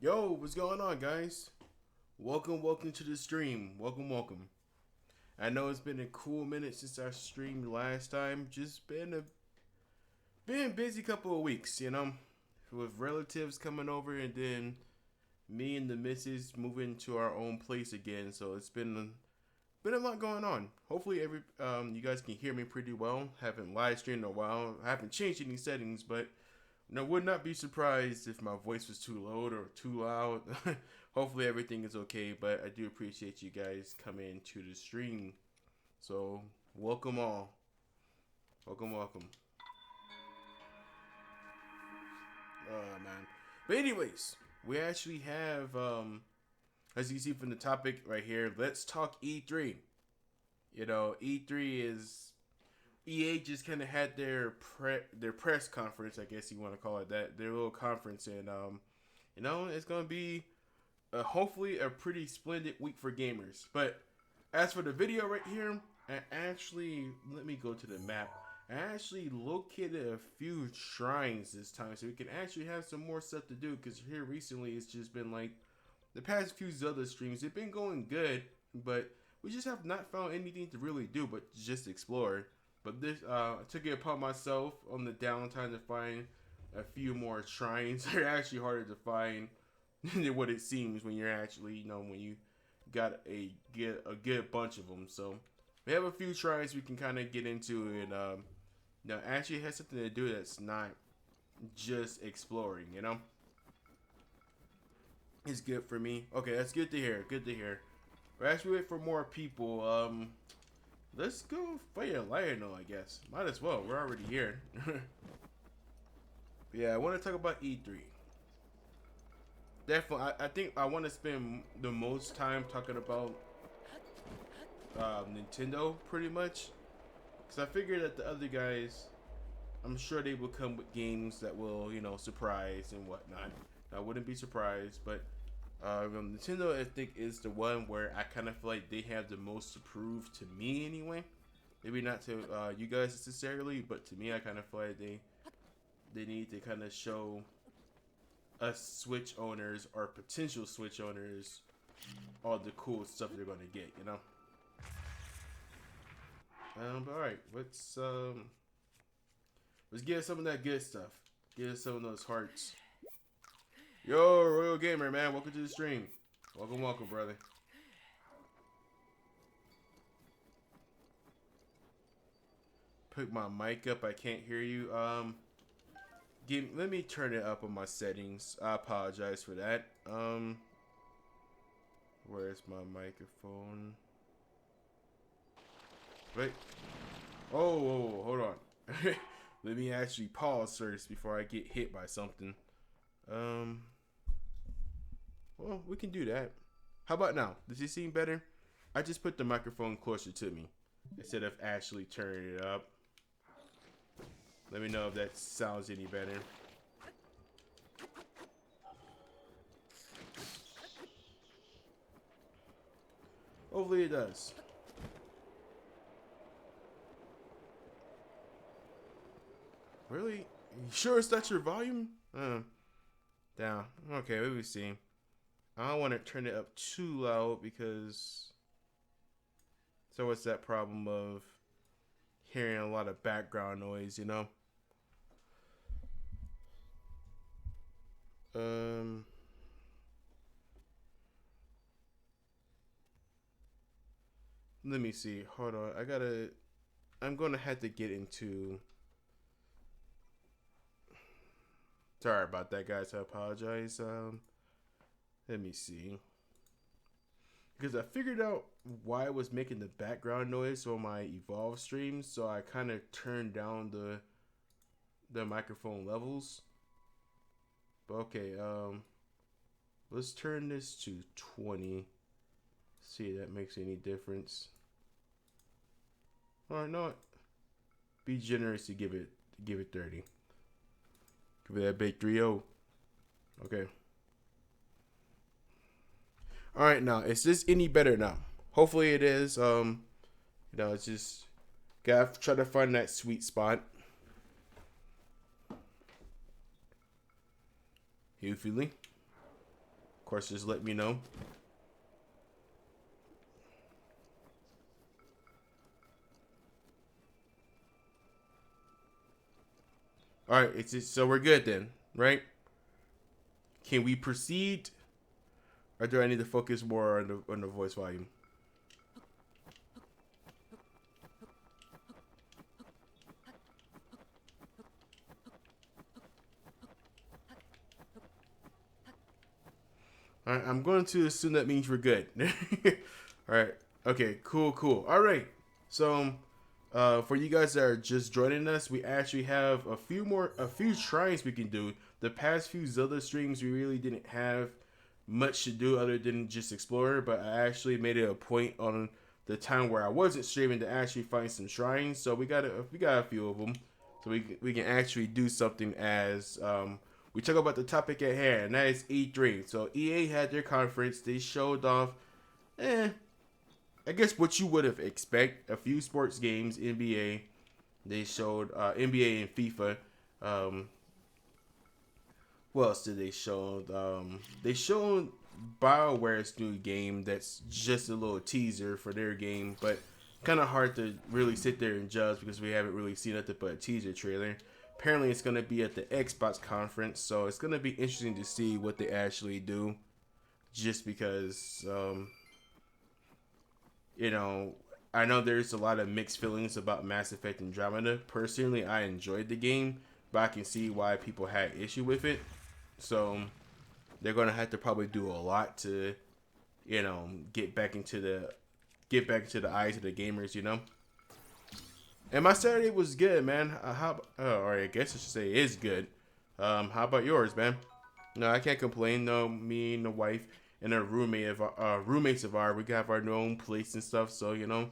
Yo, what's going on, guys? Welcome to the stream. Welcome. I know it's been a cool minute since I streamed last time. Just been a busy couple of weeks, with relatives coming over, and then me and the missus moving to our own place again. So it's been a lot going on. Hopefully, you guys can hear me pretty well. Haven't live streamed in a while. I haven't changed any settings, but would not be surprised if my voice was too low or too loud. Hopefully everything is okay, but I do appreciate you guys coming to the stream. So welcome all. Welcome. Oh man. But anyways, we actually have as you see from the topic right here, let's talk E3. E3 is EA just kind of had their press conference, I guess you want to call it that, their little conference, and it's gonna be hopefully a pretty splendid week for gamers. But as for the video right here, let me go to the map. I actually located a few shrines this time, so we can actually have some more stuff to do. Because here recently, it's just been like the past few Zelda streams. They've been going good, but we just have not found anything to really do but just explore. But this, I took it upon myself on the downtime to find a few more shrines. They're actually harder to find than what it seems when you're actually, when you got a good bunch of them. So we have a few shrines we can kind of get into, and actually has something to do that's not just exploring. It's good for me. Okay, that's good to hear. We're actually waiting for more people. Let's go fight a Lionel, I guess. Might as well. We're already here. Yeah, I want to talk about E3. Definitely, I think I want to spend the most time talking about Nintendo, pretty much. Because I figured that the other guys, I'm sure they will come with games that will, surprise and whatnot. I wouldn't be surprised, but Nintendo, I think, is the one where I kind of feel like they have the most to prove to me, anyway. Maybe not to you guys necessarily, but to me, I kind of feel like they need to kind of show us Switch owners or potential Switch owners all the cool stuff they're gonna get, But all right, let's get some of that good stuff. Get us some of those hearts. Yo, Royal Gamer, man, welcome to the stream. Welcome, brother. Put my mic up. I can't hear you. Let me turn it up on my settings. I apologize for that. Where's my microphone? Wait. Oh, hold on. Let me actually pause first before I get hit by something. Well, we can do that. How about now? Does it seem better? I just put the microphone closer to me instead of actually turning it up. Let me know if that sounds any better. Hopefully it does. Really? You sure it's not your volume? Down. Okay, let me see. I don't want to turn it up too loud because so it's that problem of hearing a lot of background noise, Let me see. Hold on. I'm gonna have to get into. Sorry about that, guys. I apologize. Let me see. Because I figured out why I was making the background noise on my Evolve streams, so I kind of turned down the microphone levels. But okay, let's turn this to 20. See if that makes any difference. Or not. Be generous to give it 30. Give it that big 3-0. Okay. All right, now is this any better now? Hopefully it is. It's just gotta try to find that sweet spot. You feeling? course, just let me know. All right, it's just, so we're good then, right? Can we proceed, or do I need to focus more on the voice volume? All right, I'm going to assume that means we're good. All right. Okay. Cool. Cool. All right. So, for you guys that are just joining us, we actually have a few shrines we can do. The past few Zelda streams, we really didn't have much to do other than just explore. But I actually made it a point on the time where I wasn't streaming to actually find some shrines. So we got a few of them. So we can actually do something as we talk about the topic at hand, and that is E3. So EA had their conference. They showed off, I guess what you would have expect. A few sports games, NBA. They showed NBA and FIFA. What else did they show? They showed BioWare's new game. That's just a little teaser for their game, but kind of hard to really sit there and judge because we haven't really seen nothing but a teaser trailer. Apparently, it's going to be at the Xbox conference, so it's going to be interesting to see what they actually do. Just because, you know, I know there's a lot of mixed feelings about Mass Effect Andromeda. Personally, I enjoyed the game, but I can see why people had issue with it. So, they're going to have to probably do a lot to, you know, get back into the eyes of the gamers, you know. And my Saturday was good, man. Or I guess I should say is good. How about yours, man? No, I can't complain. No, me and the wife and a roommates of ours, we have our own place and stuff. So you know,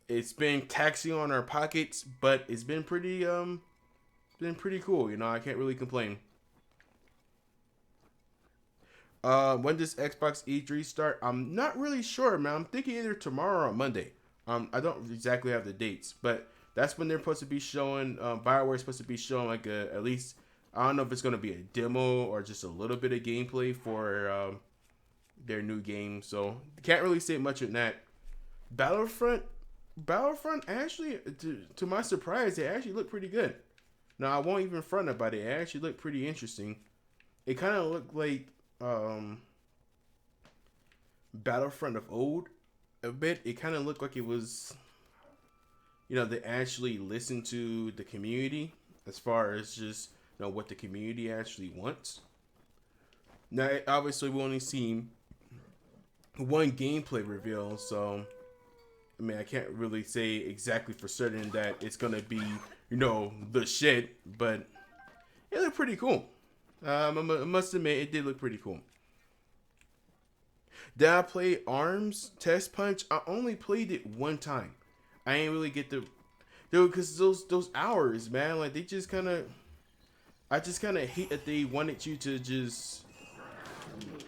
it's been taxing on our pockets, but it's been pretty cool. You know, I can't really complain. When does Xbox E3 start? I'm not really sure, man. I'm thinking either tomorrow or Monday. I don't exactly have the dates, but that's when they're supposed to be showing. BioWare's supposed to be showing like at least, I don't know if it's gonna be a demo or just a little bit of gameplay for their new game. So can't really say much on that. Battlefront actually, to my surprise, they actually look pretty good. Now I won't even front about it. It actually looked pretty interesting. It kind of looked like Battlefront of old. A bit. It kind of looked like it was, you know, they actually listened to the community as far as just, you know, what the community actually wants. Now, obviously, we only seen one gameplay reveal, so I mean, I can't really say exactly for certain that it's gonna be, you know, the shit, but it looked pretty cool. I must admit, it did look pretty cool. Did I play ARMS Test Punch? I only played it one time. I ain't really get the, dude, because those hours, man, like they just kind of, I just kind of hate that they wanted you to just,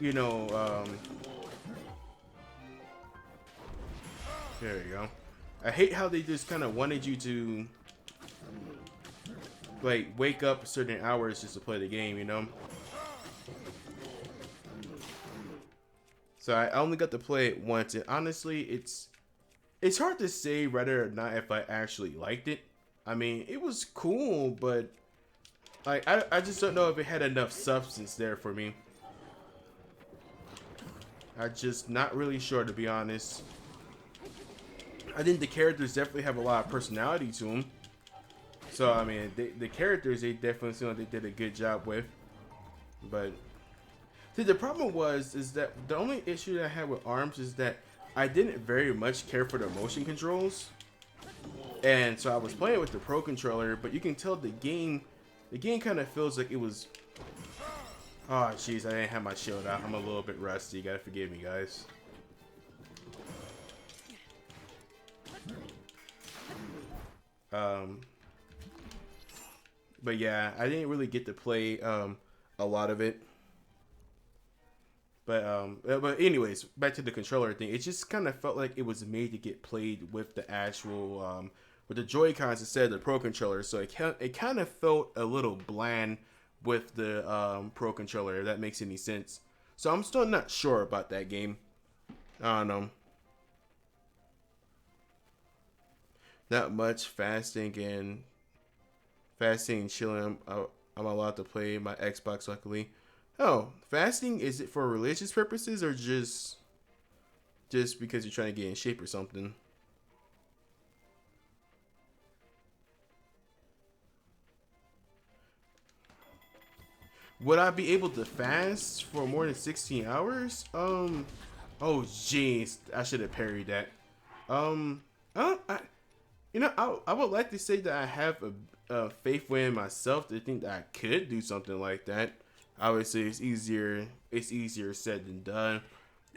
you know, there you go. I hate how they just kind of wanted you to, like, wake up certain hours just to play the game, you know? So I only got to play it once, and honestly, it's hard to say whether or not if I actually liked it. I mean, it was cool, but like I just don't know if it had enough substance there for me. I'm just not really sure, to be honest. I think the characters definitely have a lot of personality to them. So I mean, the characters, they definitely seem like they did a good job with, but. See, the problem is that the only issue that I had with ARMS is that I didn't very much care for the motion controls. And so I was playing with the Pro Controller, but you can tell the game kind of feels like it was... Oh, jeez, I didn't have my shield out. I'm a little bit rusty. You gotta forgive me, guys. But yeah, I didn't really get to play a lot of it. But anyways, back to the controller thing. It just kind of felt like it was made to get played with the actual with the Joy-Cons instead of the Pro Controller. So it kind of felt a little bland with the Pro Controller, if that makes any sense. So I'm still not sure about that game. I don't know. Not much fasting and chilling. I'm allowed to play my Xbox, luckily. Oh, fasting, is it for religious purposes or just because you're trying to get in shape or something? Would I be able to fast for more than 16 hours? Oh jeez, I should have parried that. Um, I would like to say that I have a faith within myself to think that I could do something like that. Obviously, it's easier. It's easier said than done.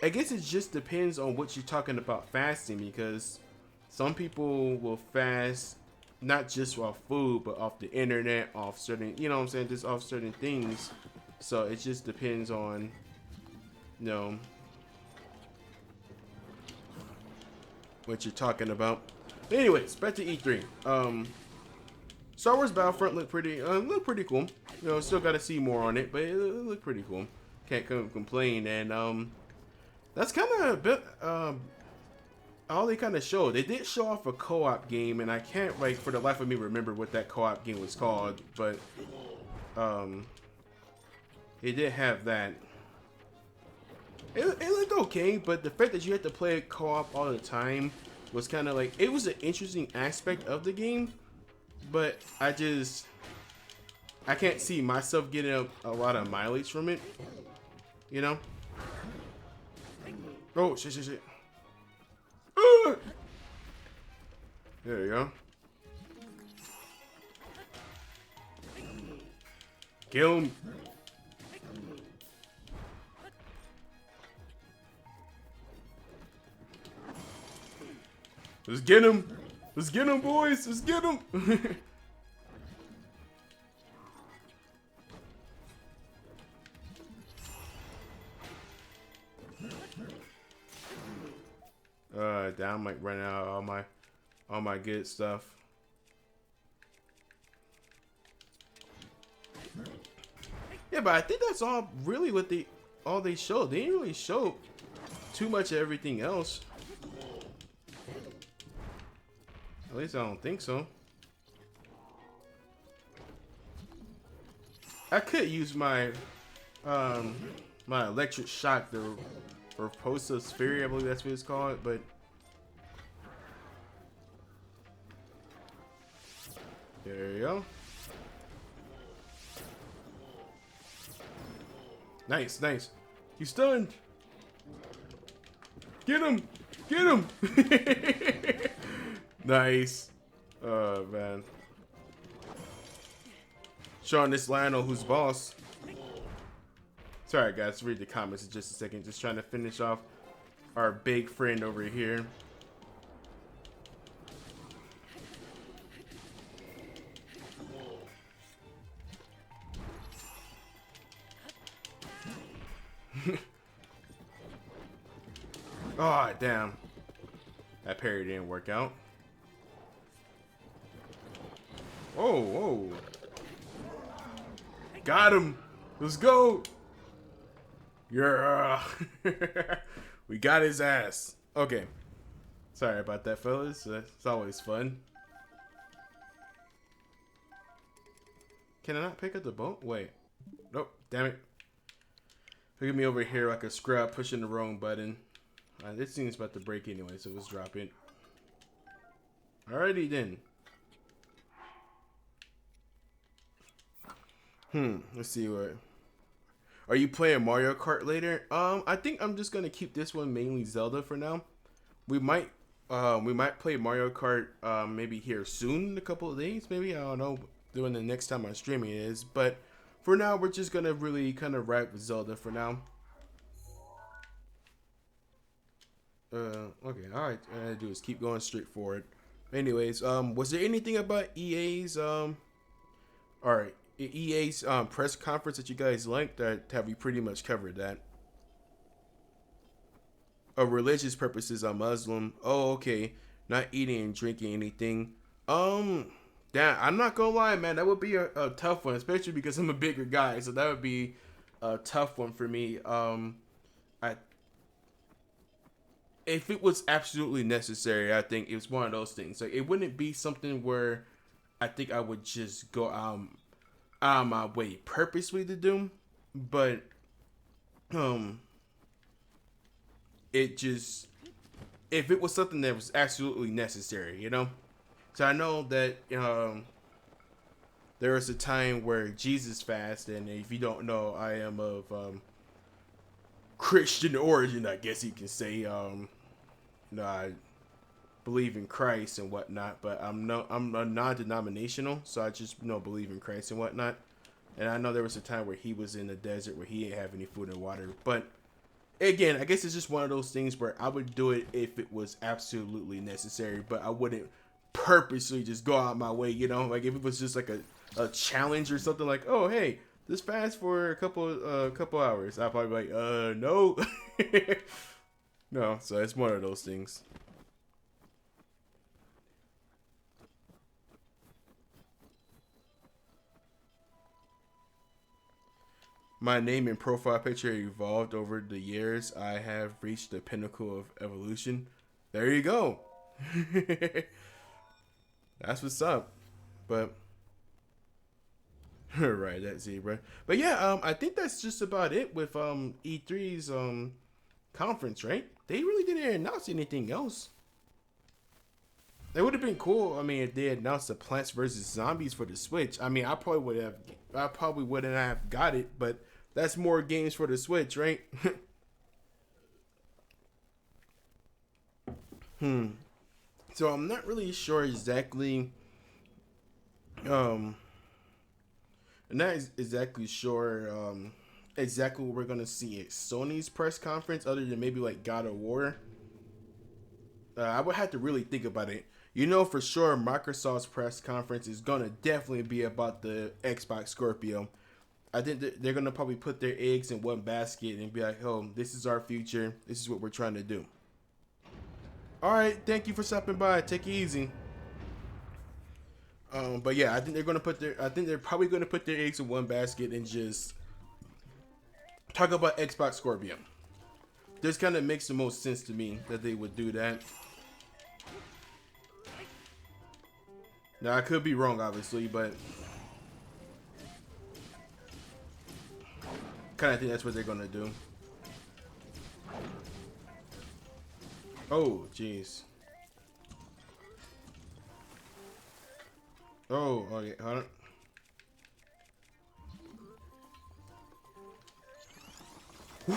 I guess it just depends on what you're talking about fasting, because some people will fast not just off food, but off the internet, off certain, you know what I'm saying, just off certain things. So it just depends on, you know, what you're talking about. But anyways, back to E3. Star Wars Battlefront looked pretty cool. You know, still got to see more on it, but it looked pretty cool. Can't complain. And that's kind of a bit all they kind of showed. They did show off a co-op game, and I can't, like, for the life of me remember what that co-op game was called, but it did have that. It looked okay, but the fact that you had to play co-op all the time was kind of like, it was an interesting aspect of the game, but I can't see myself getting a lot of mileage from it, you know? Oh, shit. There you go. Kill him. Let's get him. Let's get him, boys. Let's get him. Damn, I might run out of all my good stuff. Yeah, but I think that's all really what all they showed. They didn't really show too much of everything else. At least I don't think so. I could use my my electric shock, the Repulsive Sphere, I believe that's what it's called, but there you go. Nice. He's stunned. Get him! Get him! Nice. Oh, man. Showing this Lionel who's boss. Sorry, guys. Read the comments in just a second. Just trying to finish off our big friend over here. Oh, damn. That parry didn't work out. Whoa. Got him. Let's go. Yeah. We got his ass. Okay. Sorry about that, fellas. It's always fun. Can I not pick up the boat? Wait. Nope. Damn it. Look at me over here like a scrub pushing the wrong button. This thing's about to break anyway, so let's drop it. Alrighty then. Let's see what. Are you playing Mario Kart later? I think I'm just gonna keep this one mainly Zelda for now. We might play Mario Kart maybe here soon in a couple of days, maybe. I don't know, doing the next time I'm streaming is. But for now, we're just gonna really kind of ride with Zelda for now. Okay, alright, all I gotta do is keep going straight forward. Anyways, was there anything about EA's alright, EA's press conference that you guys liked, that have we pretty much covered that? Religious purposes, I'm Muslim. Oh, okay. Not eating and drinking anything. Damn, I'm not gonna lie, man, that would be a tough one, especially because I'm a bigger guy, so that would be a tough one for me. I If it was absolutely necessary, I think it's one of those things. Like, it wouldn't be something where I think I would just go out of my way purposely to do, but um, it just, if it was something that was absolutely necessary, you know. So I know that there was a time where Jesus fasted, and if you don't know, I am of Christian origin, I guess you can say. I believe in Christ and whatnot, but I'm a non-denominational, so I just believe in Christ and whatnot. And I know there was a time where he was in the desert where he didn't have any food and water. But again, I guess it's just one of those things where I would do it if it was absolutely necessary, but I wouldn't purposely just go out my way, like if it was just like a challenge or something, like, oh hey, just fast for a couple hours, I'd probably be like, no. No, so it's one of those things. My name and profile picture evolved over the years. I have reached the pinnacle of evolution. There you go. That's what's up. But right, that zebra. But yeah, I think that's just about it with E3's conference, right? They really didn't announce anything else. It would have been cool. I mean, if they announced the Plants vs Zombies for the Switch. I mean, I probably wouldn't have got it, but that's more games for the Switch, right? So I'm not really sure exactly. Um, I'm not exactly sure. Exactly what we're gonna see at Sony's press conference, other than maybe like God of War. I would have to really think about it. For sure, Microsoft's press conference is gonna definitely be about the Xbox Scorpio. I think that they're gonna probably put their eggs in one basket and be like, "Oh, this is our future. This is what we're trying to do." All right, thank you for stopping by. Take it easy. But yeah, I think they're probably gonna put their eggs in one basket and just talk about Xbox Scorpio. This kind of makes the most sense to me that they would do that. Now I could be wrong, obviously, but kind of think that's what they're gonna do. Oh, jeez. Oh, okay, hold on.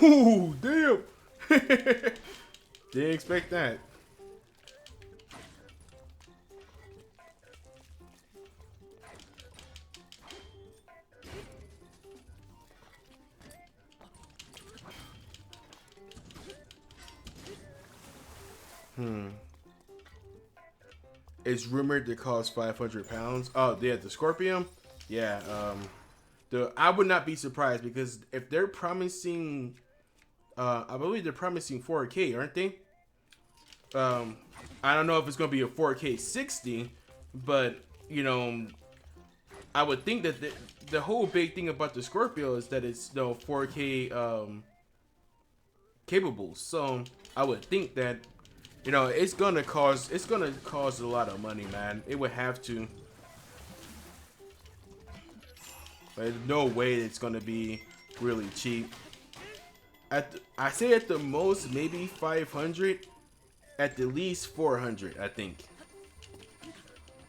Ooh, damn! Didn't expect that. It's rumored to cost 500 pounds. Oh, yeah, the Scorpion. Yeah, I would not be surprised, because if they're promising, I believe they're promising 4K, aren't they? I don't know if it's gonna be a 4K 60, but I would think that the whole big thing about the Scorpio is that it's 4K capable. So I would think that it's gonna cause a lot of money, man. It would have to. There's no way it's gonna be really cheap. I say at the most maybe 500, at the least 400. I think.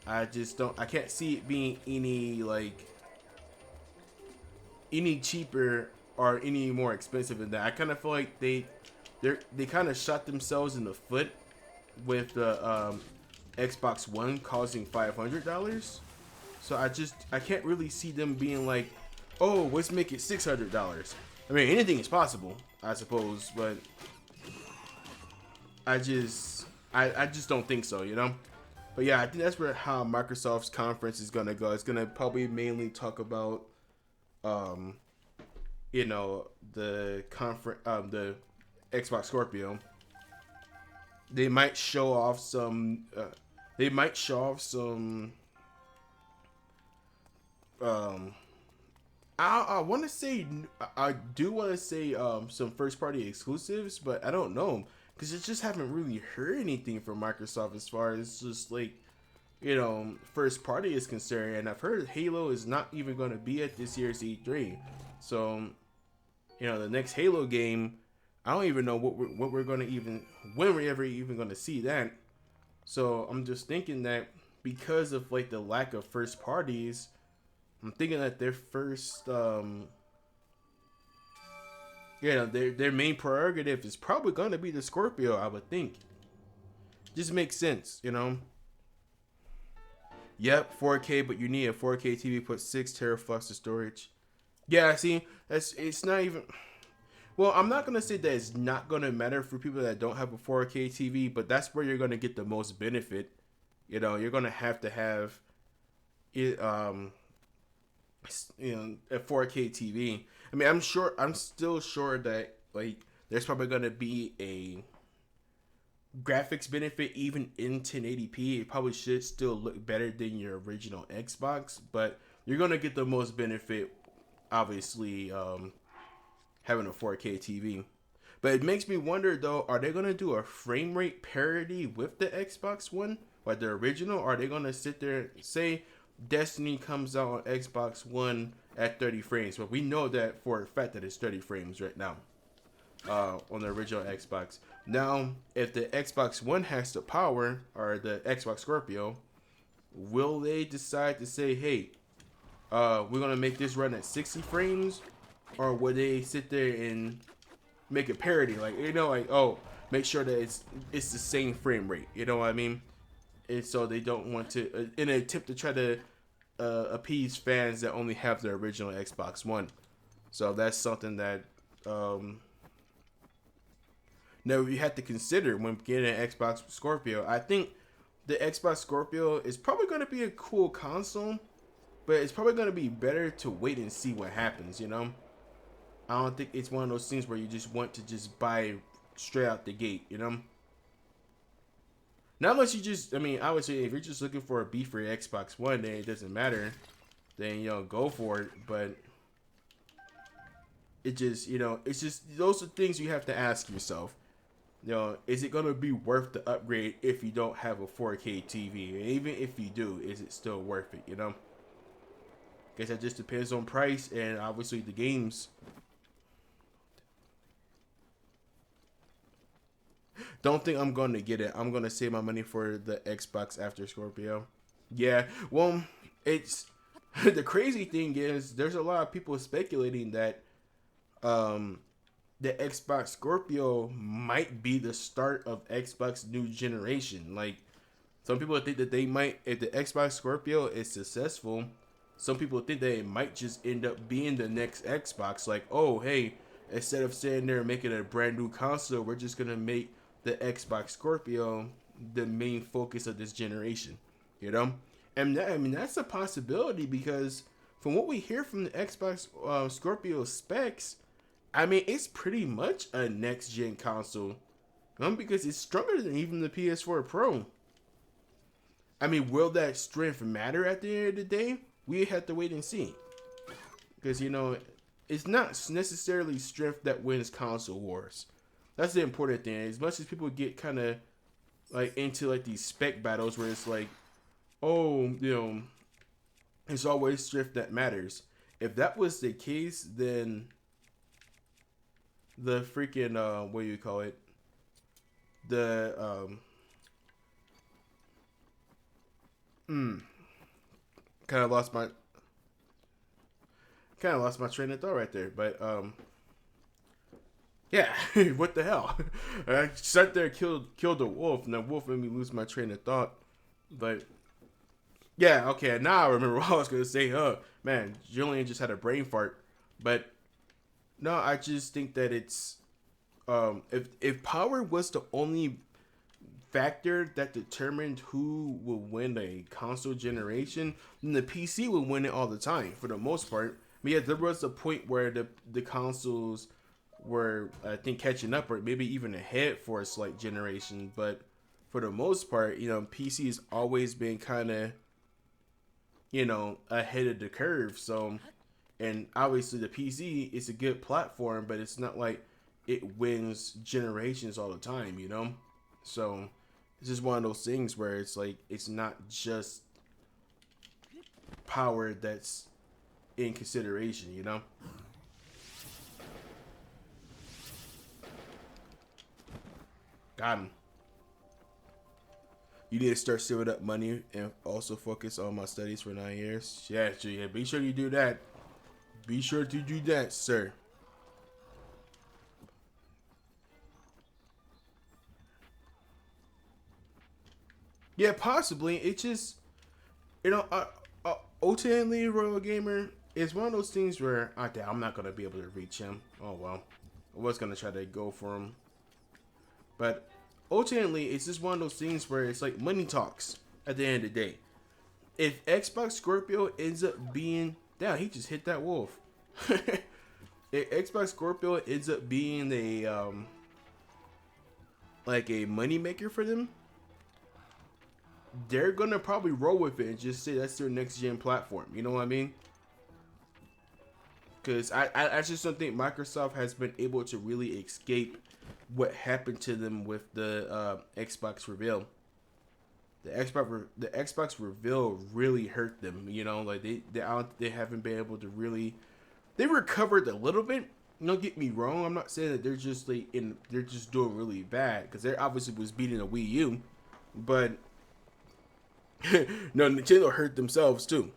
I just don't. I can't see it being any cheaper or any more expensive than that. I kind of feel like they kind of shot themselves in the foot with the Xbox One costing $500. So I can't really see them being like, oh, let's make it $600. I mean, anything is possible, I suppose, but I just don't think so, But yeah, I think that's how Microsoft's conference is gonna go. It's gonna probably mainly talk about, the the Xbox Scorpio. They might show off some. They might show off some. I want to say I do want to say some first party exclusives, but I don't know because I just haven't really heard anything from Microsoft as far as just like first party is concerned. And I've heard Halo is not even going to be at this year's E3, so the next Halo game, I don't even know what we're going to even when we're ever even going to see that. So I'm just thinking that because of like the lack of first parties, I'm thinking that their first, their main prerogative is probably gonna be the Scorpio. I would think. Just makes sense. Yep, 4K, but you need a 4K TV. Put 6 teraflops of storage. Yeah, see, it's not even. Well, I'm not gonna say that it's not gonna matter for people that don't have a 4K TV, but that's where you're gonna get the most benefit. You're gonna have to have it. A 4K TV. I mean, I'm still sure that like there's probably gonna be a graphics benefit even in 1080p. It probably should still look better than your original Xbox, but you're gonna get the most benefit, obviously, having a 4K TV. But it makes me wonder though, are they gonna do a frame rate parity with the Xbox One, like the original? Or are they gonna sit there say Destiny comes out on Xbox One at 30 frames, but we know that for a fact that it's 30 frames right now on the original Xbox. Now, if the Xbox One has the power, or the Xbox Scorpio, will they decide to say, hey, we're going to make this run at 60 frames? Or will they sit there and make a parity? Like, oh, make sure that it's the same frame rate. You know what I mean? And so they don't want to, in an attempt to try to appease fans that only have the original Xbox One. So that's something that you have to consider when getting an Xbox Scorpio. I think the Xbox Scorpio is probably going to be a cool console, but it's probably going to be better to wait and see what happens. I don't think it's one of those things where you just want to just buy straight out the gate. Not unless I would say if you're just looking for a beef for your Xbox One, then it doesn't matter. Then, go for it. But it's just, those are things you have to ask yourself. Is it going to be worth the upgrade if you don't have a 4K TV? And even if you do, is it still worth it, Guess that just depends on price and obviously the games. Don't think I'm going to get it. I'm going to save my money for the Xbox after Scorpio. Yeah, well, it's the crazy thing is there's a lot of people speculating that the Xbox Scorpio might be the start of Xbox new generation. Like, some people think that they might, if the Xbox Scorpio is successful, some people think that it might just end up being the next Xbox. Like, oh, hey, instead of sitting there and making a brand new console, we're just going to make the Xbox Scorpio the main focus of this generation, And that's a possibility because from what we hear from the Xbox Scorpio specs, it's pretty much a next gen console, because it's stronger than even the PS4 Pro. Will that strength matter at the end of the day? We have to wait and see, because it's not necessarily strength that wins console wars. That's the important thing. As much as people get kind of like into like these spec battles where it's like, oh, it's always strength that matters. If that was the case, then the freaking what do you call it? The kind of lost my train of thought right there, but yeah, what the hell? I sat there, killed a wolf, and the wolf made me lose my train of thought. But yeah, okay, now I remember what I was gonna say. Man, Julian just had a brain fart. But no, I just think that it's if power was the only factor that determined who will win a console generation, then the PC would win it all the time for the most part. But yeah, there was a point where the consoles were, I think, catching up or maybe even ahead for a slight generation. But for the most part, PC has always been kind of, ahead of the curve. So And obviously the PC is a good platform, but it's not like it wins generations all the time, you know? So it's just one of those things where it's like it's not just power that's in consideration, you know? Got him. You need to start saving up money and also focus on my studies for 9 years. Yeah, yeah, be sure you do that. Be sure to do that, sir. Yeah, possibly. It just, you know, ultimately, Royal Gamer is one of those things where I'm not gonna be able to reach him. Oh well, I was gonna try to go for him, but ultimately, it's just one of those things where it's like money talks. At the end of the day, if Xbox Scorpio ends up being down, he just hit that wolf. If Xbox Scorpio ends up being a like a money maker for them, they're gonna probably roll with it and just say that's their next gen platform. You know what I mean? Because I just don't think Microsoft has been able to really escape what happened to them with the Xbox reveal. The Xbox reveal really hurt them. You know, like they haven't been able to really. They recovered a little bit. Don't get me wrong. I'm not saying that they're just they're just doing really bad, because they obviously was beating a Wii U, but no, Nintendo hurt themselves too.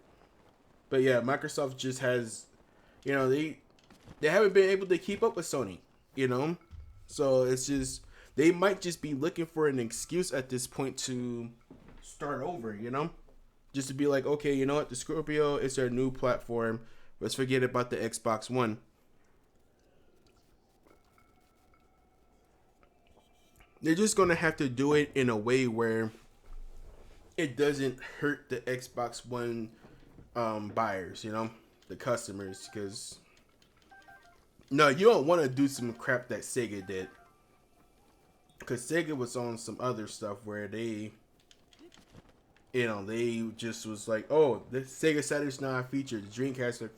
But yeah, Microsoft just has, you know, they haven't been able to keep up with Sony, you know? So it's just, they might just be looking for an excuse at this point to start over, you know? Just to be like, okay, you know what, the Scorpio is their new platform. Let's forget about the Xbox One. They're just going to have to do it in a way where it doesn't hurt the Xbox One buyers, you know, the customers, because no, you don't want to do some crap that Sega did, because Sega was on some other stuff where they, you know, they just was like, oh, the Sega Saturn's not our feature, the Dreamcast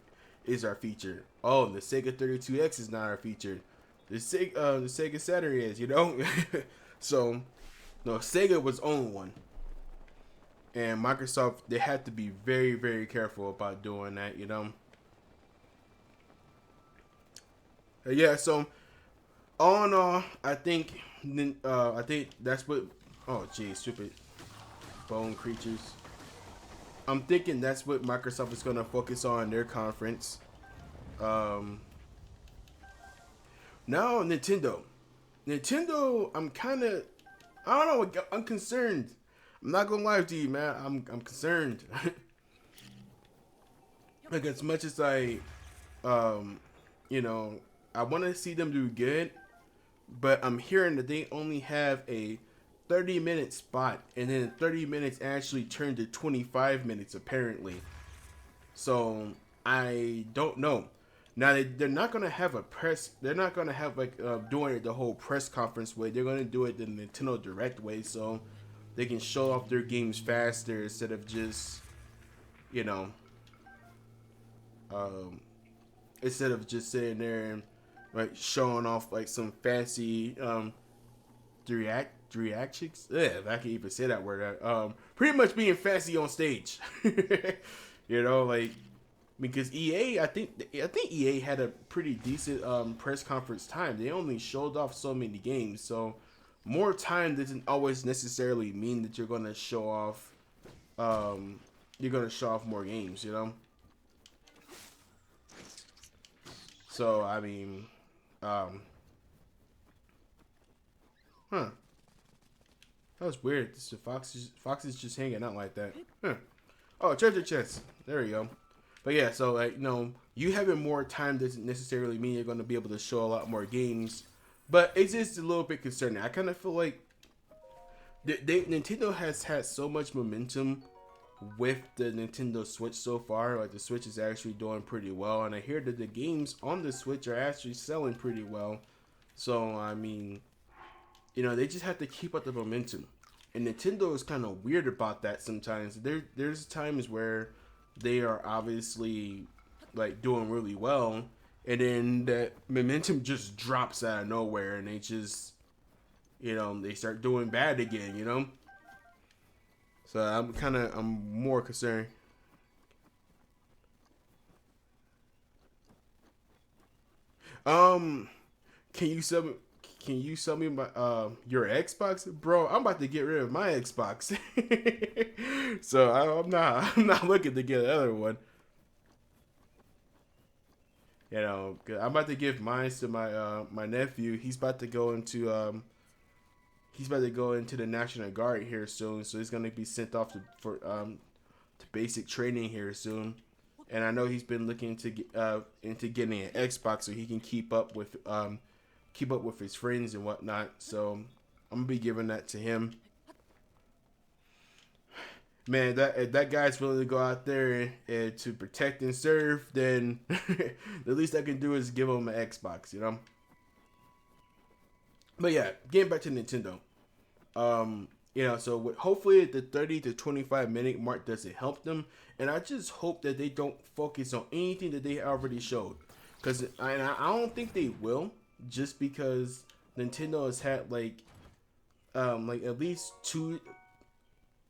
is our feature, oh, the Sega 32X is not our feature, the Sega Saturn is, you know. So no, Sega was on one. And Microsoft, they had to be very, very careful about doing that, you know. Yeah, so all in all, I think that's what. Oh, geez, stupid bone creatures. I'm thinking that's what Microsoft is gonna focus on in their conference. Um, Now Nintendo. Nintendo, I'm kind of, I don't know, I'm concerned. I'm not gonna lie to you, man. I'm concerned. Like, as much as um, you know, I want to see them do good, but I'm hearing that they only have a 30-minute spot, and then 30 minutes actually turned to 25 minutes apparently. So I don't know. Now they're not gonna have a press. They're not gonna have like doing it the whole press conference way. They're gonna do it the Nintendo Direct way, so they can show off their games faster instead of just, you know, um, instead of just sitting there and like showing off like some fancy reactions. Yeah, if I can even say that word. Pretty much being fancy on stage. You know, like, because EA, I think EA had a pretty decent press conference time. They only showed off so many games, so more time doesn't always necessarily mean that you're gonna show off more games, you know. So I mean, huh? That was weird. This Fox is just hanging out like that. Huh. Oh, treasure chest. There we go. But yeah, so like, you know, you having more time doesn't necessarily mean you're going to be able to show a lot more games. But it's just a little bit concerning. I kind of feel like Nintendo has had so much momentum with the Nintendo Switch so far. Like, the Switch is actually doing pretty well, and I hear that the games on the Switch are actually selling pretty well. So I mean, you know, they just have to keep up the momentum. And Nintendo is kind of weird about that sometimes. There's times where they are obviously like doing really well, and then that momentum just drops out of nowhere, and they just, they start doing bad again. So I'm more concerned. Um, can you sell me? Can you sell me my your Xbox, bro? I'm about to get rid of my Xbox, so I'm not. I'm not looking to get another one. 'Cause I'm about to give mine to my nephew. He's about to go into the National Guard here soon, so he's gonna be sent off to basic training here soon. And I know he's been looking to get into getting an Xbox so he can keep up with his friends and whatnot. So I'm gonna be giving that to him. Man, that if that guy's willing to go out there and to protect and serve, then the least I can do is give him an Xbox. But yeah, getting back to Nintendo. Hopefully the 30 to 25 minute mark doesn't help them, and I just hope that they don't focus on anything that they already showed, because I don't think they will, just because Nintendo has had like at least two.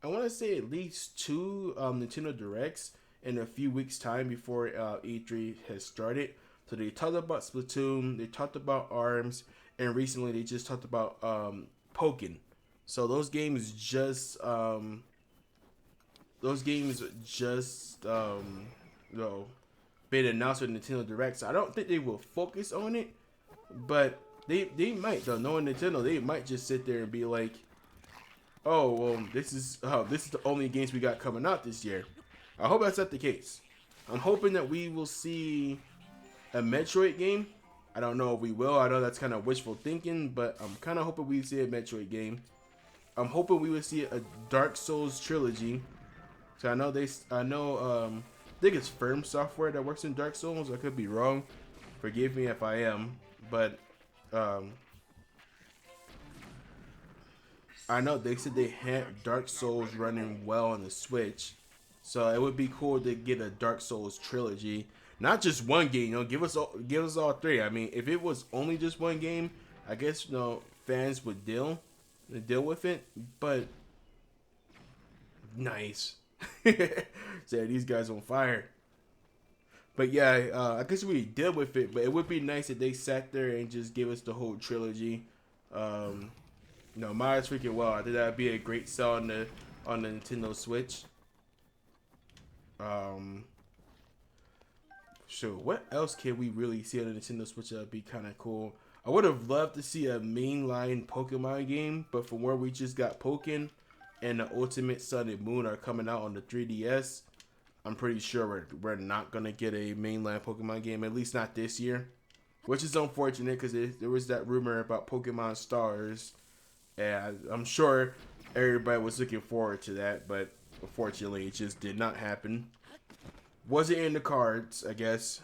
I want to say at least two Nintendo Directs in a few weeks' time before E3 has started. So they talked about Splatoon, they talked about ARMS, and recently they just talked about Pokken. So those games just been announced with Nintendo Direct. So I don't think they will focus on it, but they might though. Knowing Nintendo, they might just sit there and be like, "Oh well, this is the only games we got coming out this year." I hope that's not the case. I'm hoping that we will see a Metroid game. I don't know if we will. I know that's kind of wishful thinking, but I'm kind of hoping we see a Metroid game. I'm hoping we would see a Dark Souls trilogy. So I think it's Firm Software that works in Dark Souls. I could be wrong. Forgive me if I am, but I know they said they had Dark Souls running well on the Switch, so it would be cool to get a Dark Souls trilogy, not just one game. Give us all three. I mean, if it was only just one game, I guess fans would deal with it, but nice. Say these guys on fire. But yeah, I guess we deal with it, but it would be nice if they sat there and just give us the whole trilogy. Mine's freaking well. I think that'd be a great sell on the Nintendo Switch. So what else can we really see on the Nintendo Switch that'd be kind of cool? I would have loved to see a mainline Pokemon game, but from where we just got Pokken and the Ultimate Sun and Moon are coming out on the 3DS, I'm pretty sure we're not gonna get a mainline Pokemon game, at least not this year, which is unfortunate because there was that rumor about Pokemon Stars, and I'm sure everybody was looking forward to that, but unfortunately it just did not happen. Wasn't in the cards, I guess.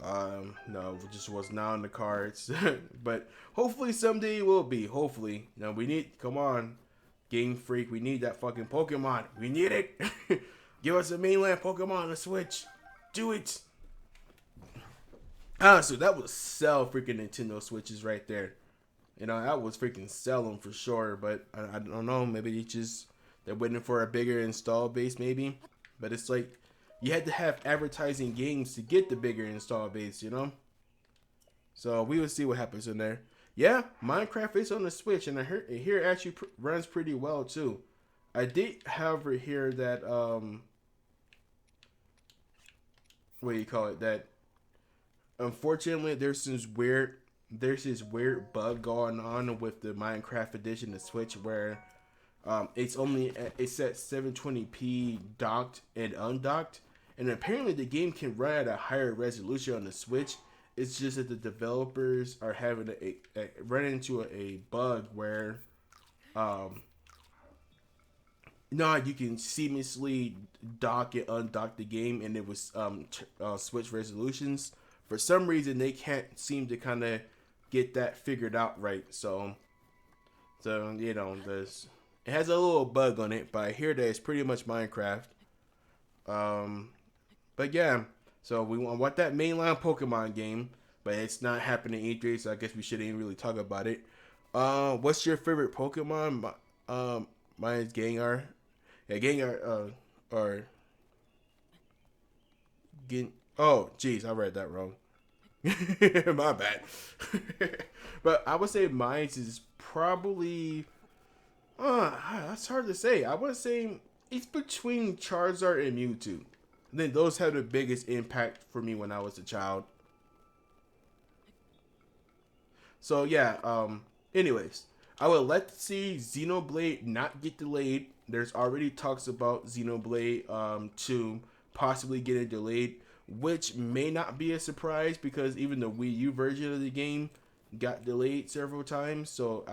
No, it just was not on the cards. But hopefully someday it will be. Hopefully. Now come on, Game Freak, we need that fucking Pokemon. We need it. Give us a mainland Pokemon on the Switch. Do it. Honestly, that would sell freaking Nintendo Switches right there. That was freaking sell them for sure. But I don't know. Maybe they're waiting for a bigger install base, maybe. But it's like, you had to have advertising games to get the bigger install base, So we will see what happens in there. Yeah, Minecraft is on the Switch, and I hear it actually runs pretty well too. I did, however, hear that what do you call it? That unfortunately there's this weird bug going on with the Minecraft edition of Switch where it's at 720p docked and undocked. And apparently the game can run at a higher resolution on the Switch. It's just that the developers are having run into a bug where, you can seamlessly dock and undock the game, and it was Switch resolutions. For some reason, they can't seem to kind of get that figured out right. So it has a little bug on it, but I hear that it's pretty much Minecraft. But yeah, so we want that mainline Pokemon game, but it's not happening E3, so I guess we shouldn't really talk about it. What's your favorite Pokemon? Mine's Gengar. Yeah, Gengar. Or Gen. Oh, jeez, I read that wrong. My bad. But I would say mine's is probably. That's hard to say. I would say it's between Charizard and Mewtwo. I think those had the biggest impact for me when I was a child. So yeah, anyways, I would like to see Xenoblade not get delayed. There's already talks about Xenoblade 2 possibly getting delayed, which may not be a surprise because even the Wii U version of the game got delayed several times. So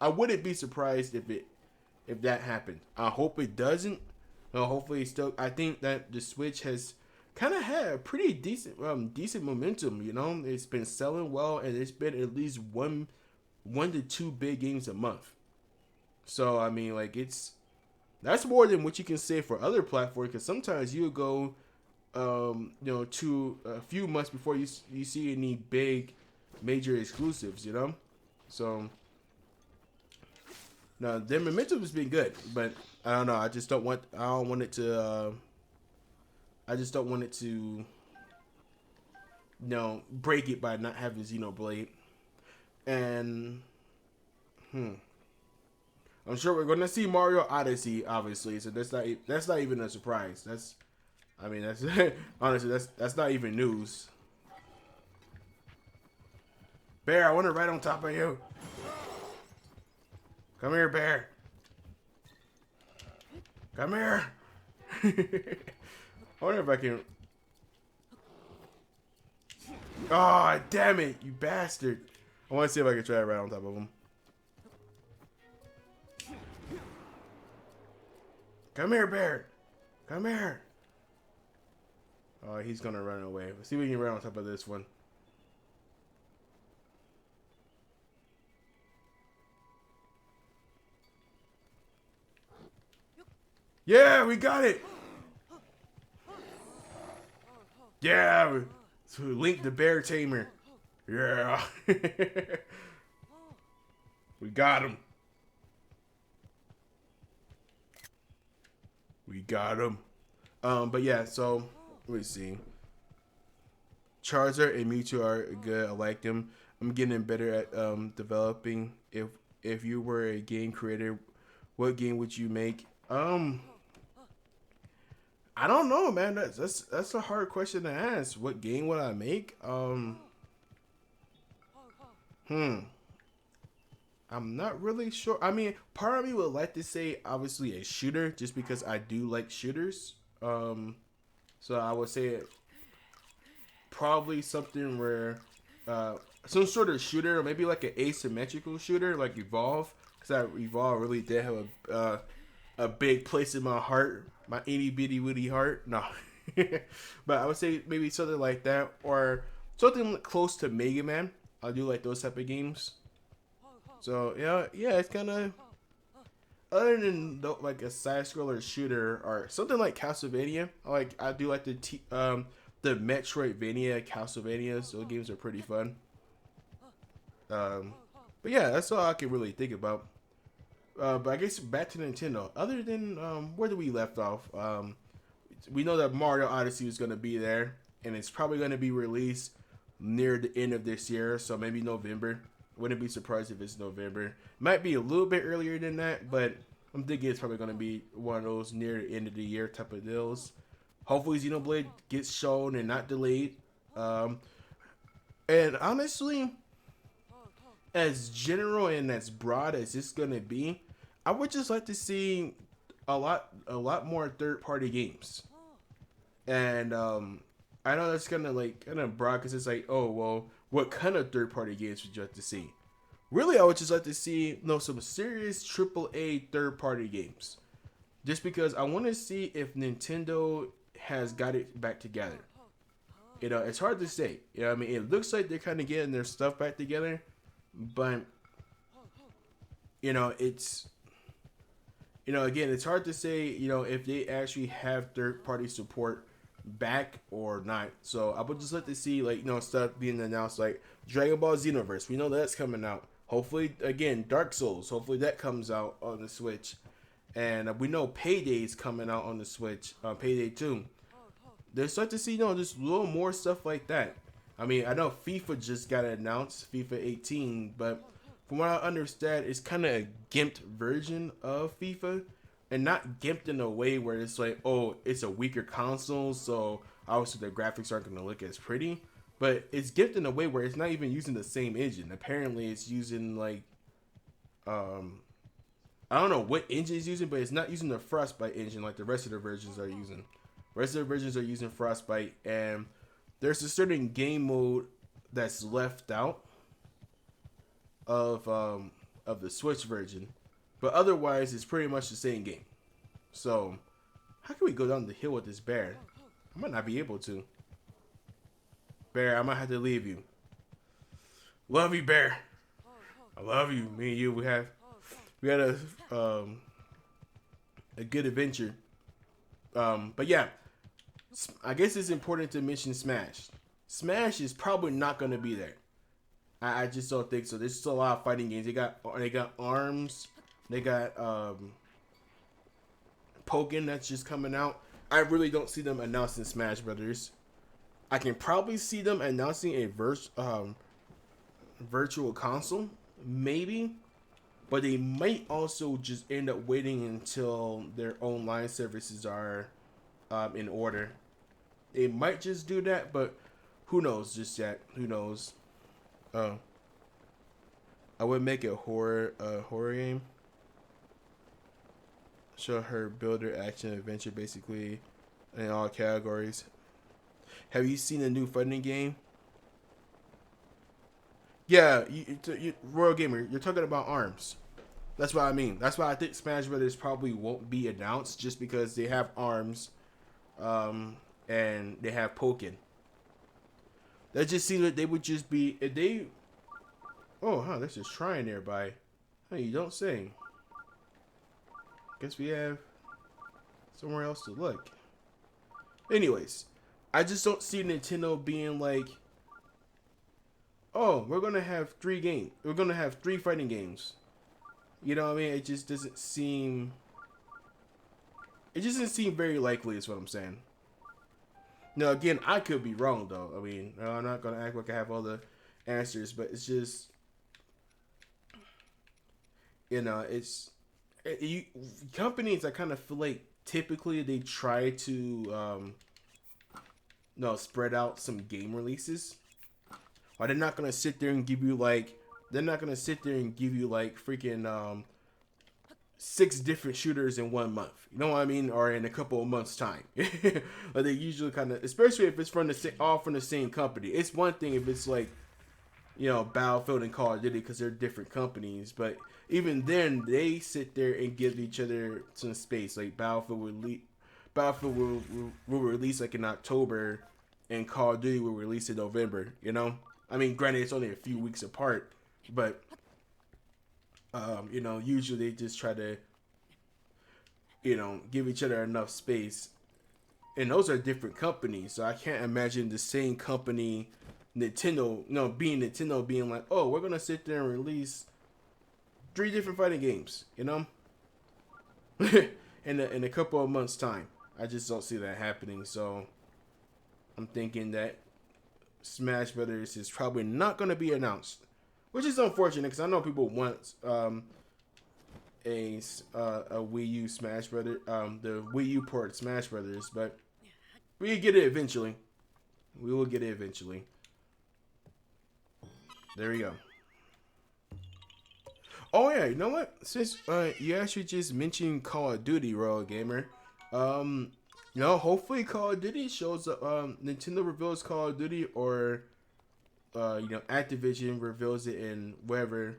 I wouldn't be surprised if that happened. I hope it doesn't. Hopefully it's still, I think that the Switch has kind of had a pretty decent momentum. You know, it's been selling well, and it's been at least one to two big games a month. So I mean, like that's more than what you can say for other platforms. Because sometimes you go, to a few months before you see any big major exclusives. You know, so no, their momentum has been good, but I don't know. I don't want it to. I just don't want it to, break it by not having Xenoblade. And, I'm sure we're gonna see Mario Odyssey, obviously. So that's not even a surprise. That's honestly that's not even news. Bear, I want to ride on top of you. Come here, Bear. Come here. I wonder if I can. Oh, damn it, you bastard. I want to see if I can try to ride on top of him. Come here, Bear. Come here. Oh, he's going to run away. Let's see if we can ride on top of this one. Yeah, we got it. Yeah, so Link the Bear Tamer. Yeah. We got him. We got him. But yeah, so let me see. Charizard and Mewtwo are good. I like them. I'm getting better at developing. If you were a game creator, what game would you make? I don't know, man. That's a hard question to ask. What game would I make? I'm not really sure. I mean, part of me would like to say obviously a shooter, just because I do like shooters. So I would say probably something where some sort of shooter, or maybe like an asymmetrical shooter, like Evolve, because Evolve really did have a big place in my heart, my itty bitty witty heart. No, but I would say maybe something like that, or something close to Mega Man. I do like those type of games. So yeah, it's kind of, other than like a side scroller shooter or something like Castlevania. I do like the Metroidvania Castlevanias. Those games are pretty fun. But yeah, that's all I can really think about. But I guess back to Nintendo. Other than where did we left off? We know that Mario Odyssey is going to be there, and it's probably going to be released near the end of this year, so maybe November. Wouldn't be surprised if it's November. Might be a little bit earlier than that, but I'm thinking it's probably going to be one of those near the end of the year type of deals. Hopefully Xenoblade gets shown and not delayed. And honestly, as general and as broad as it's going to be, I would just like to see a lot more third-party games. And I know that's kind of broad, because it's like, oh, well, what kind of third-party games would you like to see? Really, I would just like to see some serious AAA third-party games. Just because I want to see if Nintendo has got it back together. It's hard to say. I mean, it looks like they're kind of getting their stuff back together. But, it's again, it's hard to say, if they actually have third party support back or not. So I would just let to see, like, stuff being announced, like Dragon Ball Xenoverse. We know that's coming out. Hopefully, again, Dark Souls. Hopefully that comes out on the Switch. And we know Payday's coming out on the Switch. Payday 2. They're starting to see, just a little more stuff like that. I mean, I know FIFA just got announced, FIFA 18, but from what I understand, it's kind of a gimped version of FIFA, and not gimped in a way where it's like, oh, it's a weaker console, so obviously the graphics aren't going to look as pretty, but it's gimped in a way where it's not even using the same engine. Apparently, it's using like, I don't know what engine it's using, but it's not using the Frostbite engine like the rest of the versions are using. The rest of the versions are using Frostbite, and there's a certain game mode that's left out of the Switch version, but otherwise it's pretty much the same game. So how can we go down the hill with this bear? I might not be able to. Bear, I might have to leave you. Love you, Bear. I love you. Me and you, we had a good adventure. But yeah, I guess it's important to mention Smash. Smash is probably not going to be there. I just don't think so. There's still a lot of fighting games. They got ARMS. They got Pokken that's just coming out. I really don't see them announcing Smash Brothers. I can probably see them announcing a virtual console, maybe. But they might also just end up waiting until their online services are in order. They might just do that, but who knows just yet? Who knows? I would make a horror game. Show her builder, action, adventure, basically, in all categories. Have you seen the new fighting game? Yeah, you Royal Gamer, you're talking about ARMS. That's what I mean. That's why I think Smash Brothers probably won't be announced, just because they have ARMS, and they have Pokken. That just seems like they would just be if they. Oh, there's a shrine nearby. Hey, you don't say. Guess we have somewhere else to look. Anyways, I just don't see Nintendo being like, oh, we're gonna have 3 games. We're gonna have 3 fighting games. You know what I mean? It just doesn't seem. It just doesn't seem very likely. Is what I'm saying. Now, again, I could be wrong though. I mean, I'm not gonna act like I have all the answers, but it's just, companies. I kind of feel like typically they try to, spread out some game releases. Or they're not gonna sit there and give you like. They're not gonna sit there and give you like freaking 6 different shooters in 1 month. You know what I mean? Or in a couple of months' time. Like they usually kind of, especially if it's all from the same company. It's one thing if it's like, Battlefield and Call of Duty because they're different companies. But even then, they sit there and give each other some space. Like Battlefield will release like in October, and Call of Duty will release in November. I mean, granted, it's only a few weeks apart. But, usually they just try to, give each other enough space. And those are different companies. So I can't imagine the same company, Nintendo being like, oh, we're going to sit there and release 3 different fighting games, in a couple of months' time. I just don't see that happening. So I'm thinking that Smash Brothers is probably not going to be announced. Which is unfortunate because I know people want a Wii U Smash Brothers, the Wii U port Smash Brothers, but we get it eventually. We will get it eventually. There we go. Oh yeah, you know what? Since you actually just mentioned Call of Duty, Royal Gamer, hopefully Call of Duty shows up. Nintendo reveals Call of Duty, or Activision reveals it in wherever.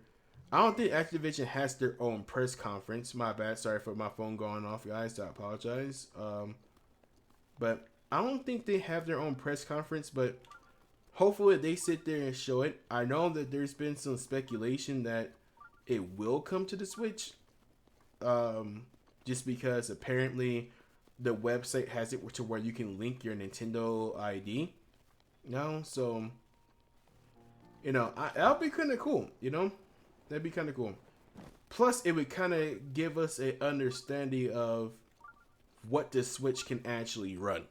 I don't think Activision has their own press conference. My bad. Sorry for my phone going off, guys. I apologize. But I don't think they have their own press conference. But hopefully they sit there and show it. I know that there's been some speculation that it will come to the Switch. just because apparently the website has it to where you can link your Nintendo ID. So that'll be kind of cool. That'd be kind of cool. Plus, it would kind of give us an understanding of what the Switch can actually run.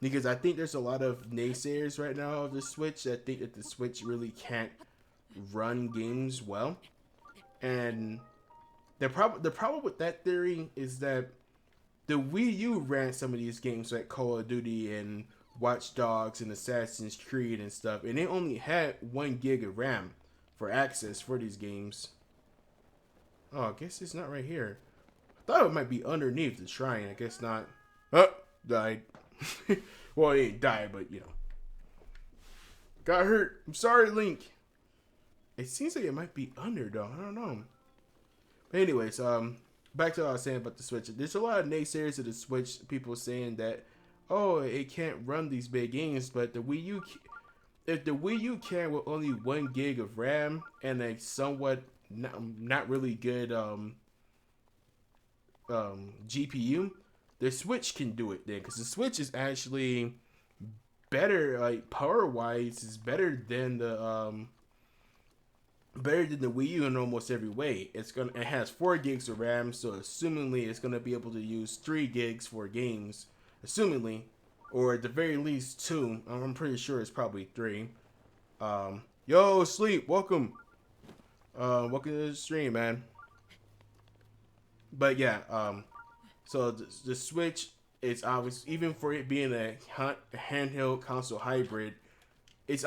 Because I think there's a lot of naysayers right now of the Switch that think that the Switch really can't run games well. And the problem with that theory is that the Wii U ran some of these games like Call of Duty and Watch Dogs and Assassin's Creed and stuff, and they only had 1 gig of RAM for access for these games. Oh, I guess it's not right here. I thought it might be underneath the shrine. I guess not. Oh, died. Well, it ain't died, but got hurt. I'm sorry, Link. It seems like it might be under though. I don't know. But anyways, back to what I was saying about the Switch. There's a lot of naysayers of the Switch. People saying that, oh, it can't run these big games, but the Wii U, if the Wii U can with only 1 gig of RAM and a somewhat not really good GPU, the Switch can do it then, because the Switch is actually better, like power wise, is better than the Wii U in almost every way. It has 4 gigs of RAM, so assumingly it's gonna be able to use 3 gigs for games, assumingly, or at the very least 2. I'm pretty sure it's probably 3. Yo, Sleep, welcome. Welcome to the stream, man. But yeah, so the Switch is obvious, even for it being a handheld console hybrid, it's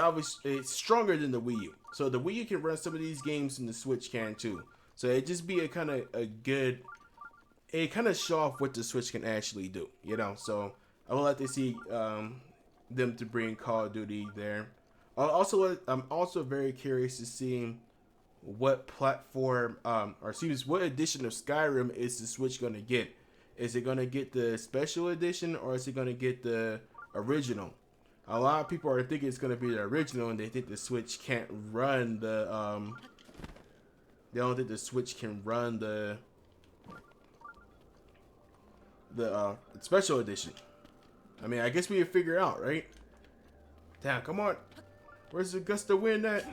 stronger than the Wii U. So the Wii U can run some of these games, and the Switch can too. So it just be it kind of show off what the Switch can actually do, So I would like to see them to bring Call of Duty there. I'm also very curious to see what platform, what edition of Skyrim is the Switch gonna get? Is it gonna get the special edition, or is it gonna get the original? A lot of people are thinking it's gonna be the original, and they think the Switch can't run the they don't think the Switch can run the special edition. I mean, I guess we can figure out, right? Damn, come on. Where's the gust of wind at?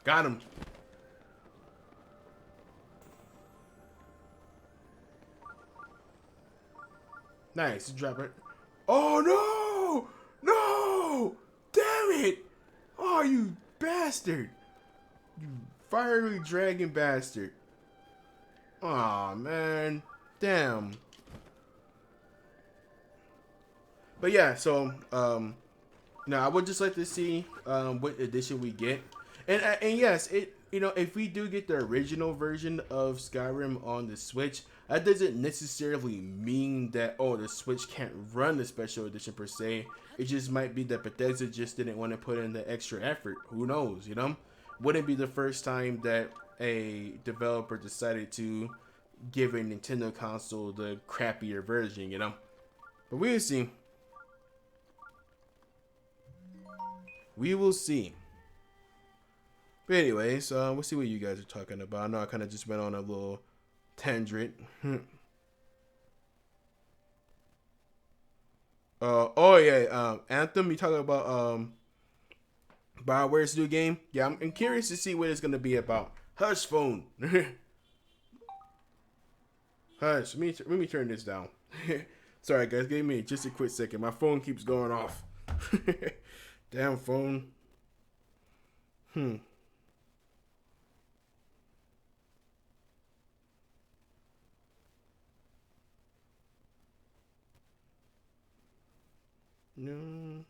Got him. Nice, drop it. Oh no! No! Damn it! Oh, you bastard! You fiery dragon bastard! Aw, man. Damn. But yeah, so now I would just like to see what edition we get, and yes, if we do get the original version of Skyrim on the Switch, that doesn't necessarily mean that the Switch can't run the special edition per se. It just might be that Bethesda just didn't want to put in the extra effort. Who knows? Wouldn't be the first time that a developer decided to give a Nintendo console the crappier version. But we will see. We will see. But anyways, we'll see what you guys are talking about. I know I kind of just went on a little tangent. Anthem, you talking about BioWare's new game? Yeah, I'm curious to see what it's gonna be about. Hush, phone. Hush. Let me turn this down. Sorry, guys. Give me just a quick second. My phone keeps going off. Damn phone. No.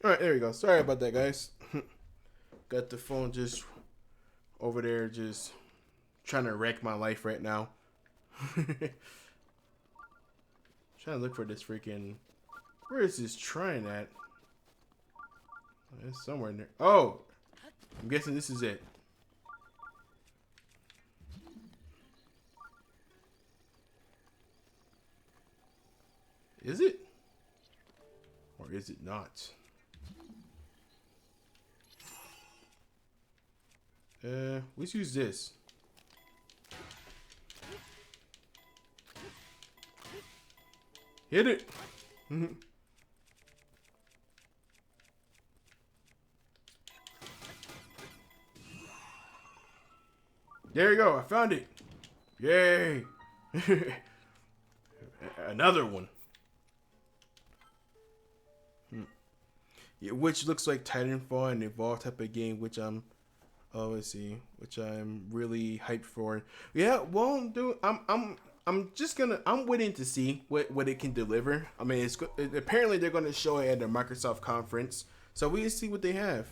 Alright, there we go. Sorry about that, guys. Got the phone just over there just trying to wreck my life right now. Trying to look for this freaking Where is this shrine at? It's somewhere in there. Oh! I'm guessing this is it. Is it? Or is it not? Let's use this. Hit it! There you go, I found it! Yay! Another one. Yeah, which looks like Titanfall and Evolve type of game, which I'm let's see, which I'm really hyped for. Yeah, well, dude, I'm just gonna, I'm waiting to see what it can deliver. I mean, apparently they're gonna show it at the Microsoft conference, so we'll see what they have.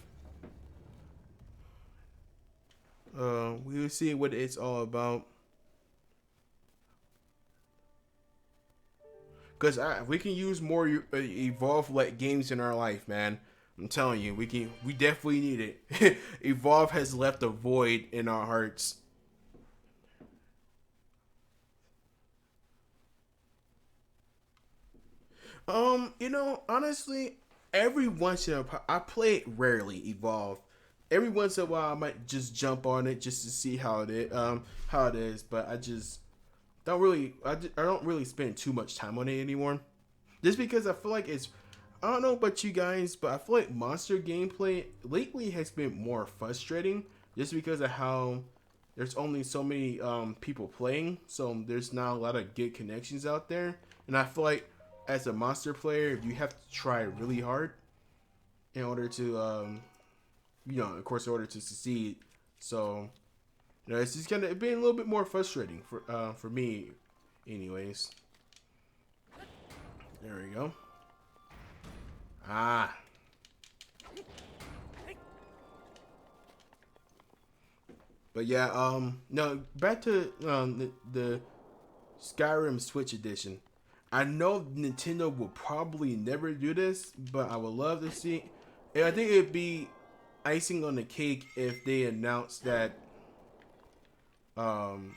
We'll see what it's all about. Cause we can use more Evolve like games in our life, man. I'm telling you, we definitely need it. Evolve has left a void in our hearts. You know, honestly, every once in a while, I play it rarely, Evolve. Every once in a while, I might just jump on it just to see how it is. But I just don't really, I don't really spend too much time on it anymore. Just because I feel like it's, I don't know about you guys, but I feel like monster gameplay lately has been more frustrating. Just because of how there's only so many people playing, so there's not a lot of good connections out there. And I feel like as a monster player, you have to try really hard in order to, you know, of course, in order to succeed. So, you know, it's just kind of been a little bit more frustrating for me, anyways. There we go. Ah. But yeah, no, back to the Skyrim Switch edition. I know Nintendo will probably never do this, but I would love to see. And I think it'd be icing on the cake if they announced that um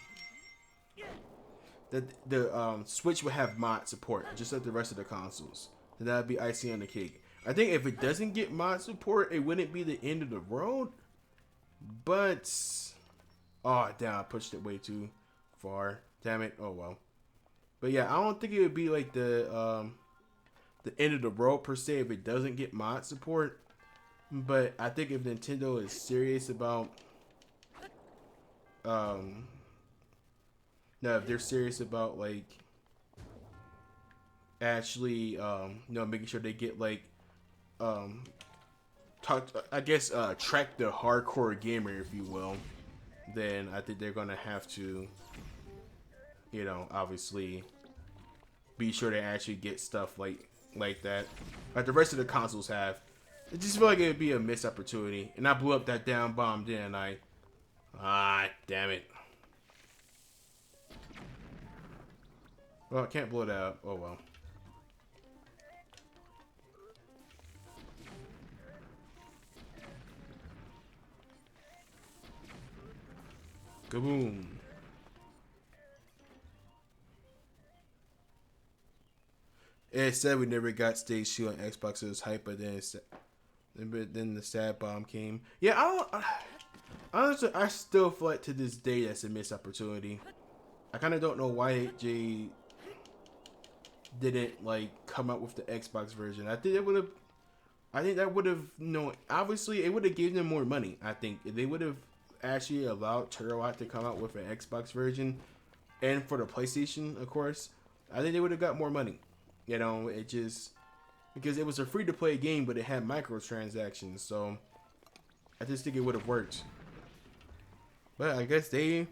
that the Switch would have mod support just like the rest of the consoles. Then that'd be icing on the cake. I think if it doesn't get mod support, it wouldn't be the end of the world. But oh damn, I pushed it way too far. Damn it. Oh well. But yeah, I don't think it would be like the end of the world per se if it doesn't get mod support. But I think if Nintendo is serious about no, if they're serious about like actually you know, making sure they get like track the hardcore gamer, if you will, then I think they're gonna have to, you know, obviously be sure to actually get stuff like that, like the rest of the consoles have. I just feel like it would be a missed opportunity, and I blew up that down bomb, didn't I? Ah, damn it. Well, I can't blow it out. Oh well. Kaboom. It said we never got Stage 2 on Xbox. It was hype, but then the sad bomb came. Yeah, honestly, I still feel like to this day that's a missed opportunity. I kind of don't know why Jay didn't like come out with the Xbox version. I think it would have. I think that would have, you know, obviously it would have given them more money. I think if they would have actually allowed Terawatt to come out with an Xbox version, and for the PlayStation, of course, I think they would have got more money. You know, it just because it was a free to play game, but it had microtransactions, so I just think it would have worked. But I guess they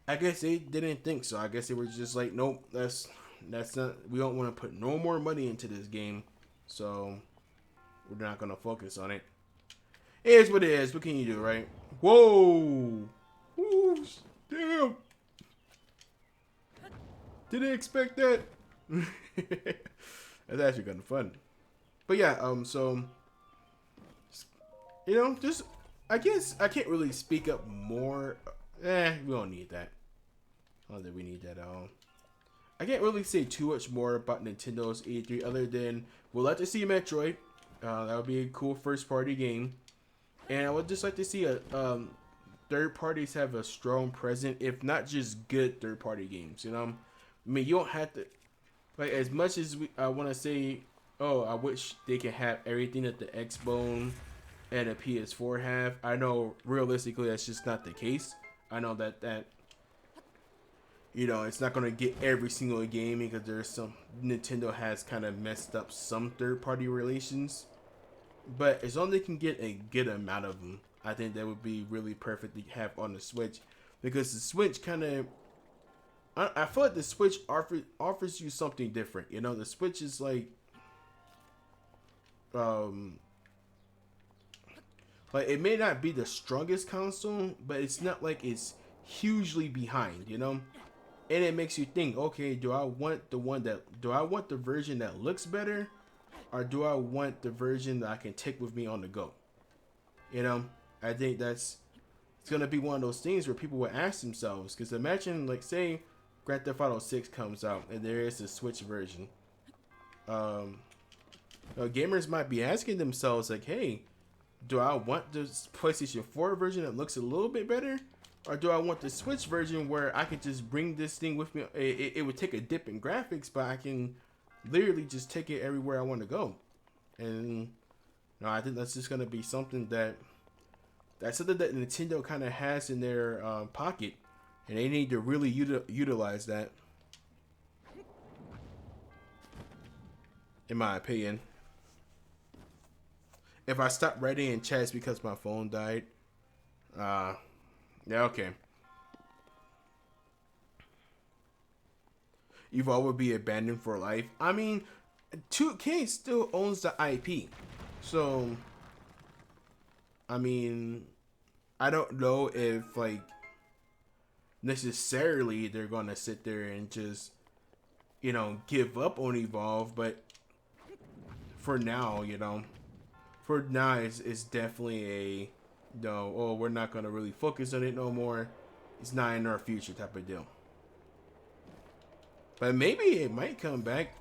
didn't think so. I guess they were just like, nope, that's not. We don't want to put no more money into this game, so we're not gonna focus on it. It is what it is. What can you do, right? Whoa! Ooh, damn! Didn't expect that. That's actually kind of fun. But yeah, so you know, just I guess I can't really speak up more. We don't need that. I don't think we need that at all. I can't really say too much more about Nintendo's E3 other than we'll like to see Metroid. That would be a cool first party game, and I would just like to see a third parties have a strong presence, if not just good third party games. You know, I mean, you don't have to like as much as I want to say. Oh, I wish they could have everything that the Xbone and a PS4 have. I know realistically that's just not the case. I know that you know, it's not gonna get every single game because there's some Nintendo has kind of messed up some third-party relations. But as long as they can get a good amount of them, I think that would be really perfect to have on the Switch, because the Switch kind of, I feel like the Switch offers you something different. You know, the Switch is like it may not be the strongest console, but it's not like it's hugely behind. You know. And it makes you think, okay, do I want the version that looks better, or do I want the version that I can take with me on the go? You know, I think it's gonna be one of those things where people will ask themselves, because imagine, like, say Grand Theft Auto 6 comes out and there is a Switch version. Gamers might be asking themselves, like, hey, do I want the PlayStation 4 version that looks a little bit better? Or do I want the Switch version where I could just bring this thing with me? It would take a dip in graphics, but I can literally just take it everywhere I want to go. And I think that's just gonna be something that's something that Nintendo kind of has in their pocket, and they need to really utilize that, in my opinion. If I stop writing in chats because my phone died, yeah, okay. Evolve would be abandoned for life. I mean, 2K still owns the IP. So, I mean, I don't know if, like, necessarily they're going to sit there and just, you know, give up on Evolve. But for now, it's definitely a, no, oh, we're not going to really focus on it no more. It's not in our future type of deal. But maybe it might come back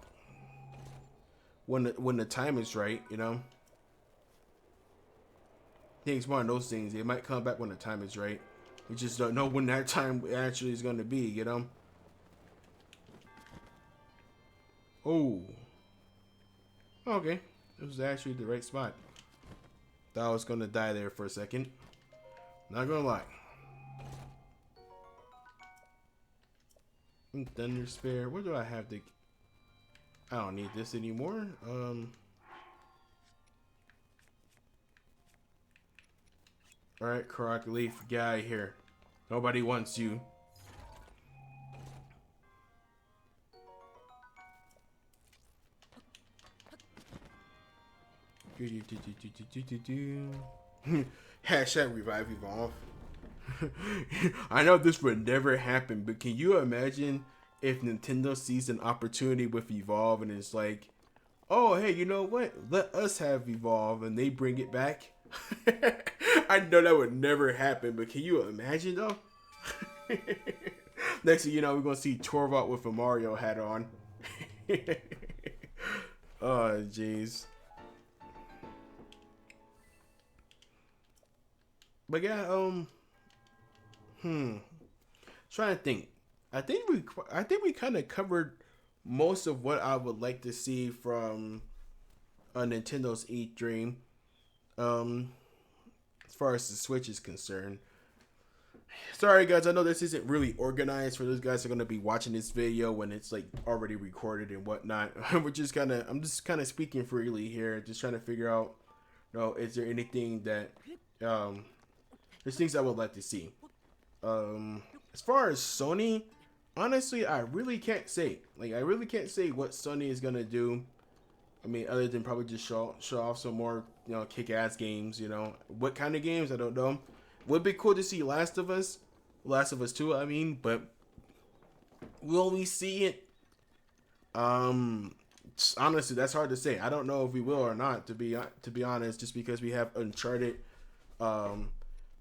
when the time is right, you know. I think it's one of those things. It might come back when the time is right. We just don't know when that time actually is going to be, you know. Oh. Okay. It was actually the right spot. Thought I was going to die there for a second. Not going to lie. Thunder Spare. What do I have to... I don't need this anymore. Alright, Croc Leaf. Get out of here. Nobody wants you. Hashtag revive evolve. I know this would never happen, but can you imagine if Nintendo sees an opportunity with Evolve and it's like, oh, hey, you know what? Let us have Evolve, and they bring it back. I know that would never happen, but can you imagine, though? Next thing you know, we're going to see Torvald with a Mario hat on. Oh, jeez. But yeah, trying to think. I think we kind of covered most of what I would like to see from Nintendo's E3. As far as the Switch is concerned. Sorry guys, I know this isn't really organized for those guys who are gonna be watching this video when it's like already recorded and whatnot. I'm just kind of speaking freely here, just trying to figure out, is there anything that there's things I would like to see. As far as Sony, honestly, I really can't say. Like, I really can't say what Sony is gonna do. I mean, other than probably just show off some more, kick-ass games. What kind of games, I don't know. Would be cool to see Last of Us 2. I mean, but will we see it? honestly, that's hard to say. I don't know if we will or not. To be honest, just because we have Uncharted, the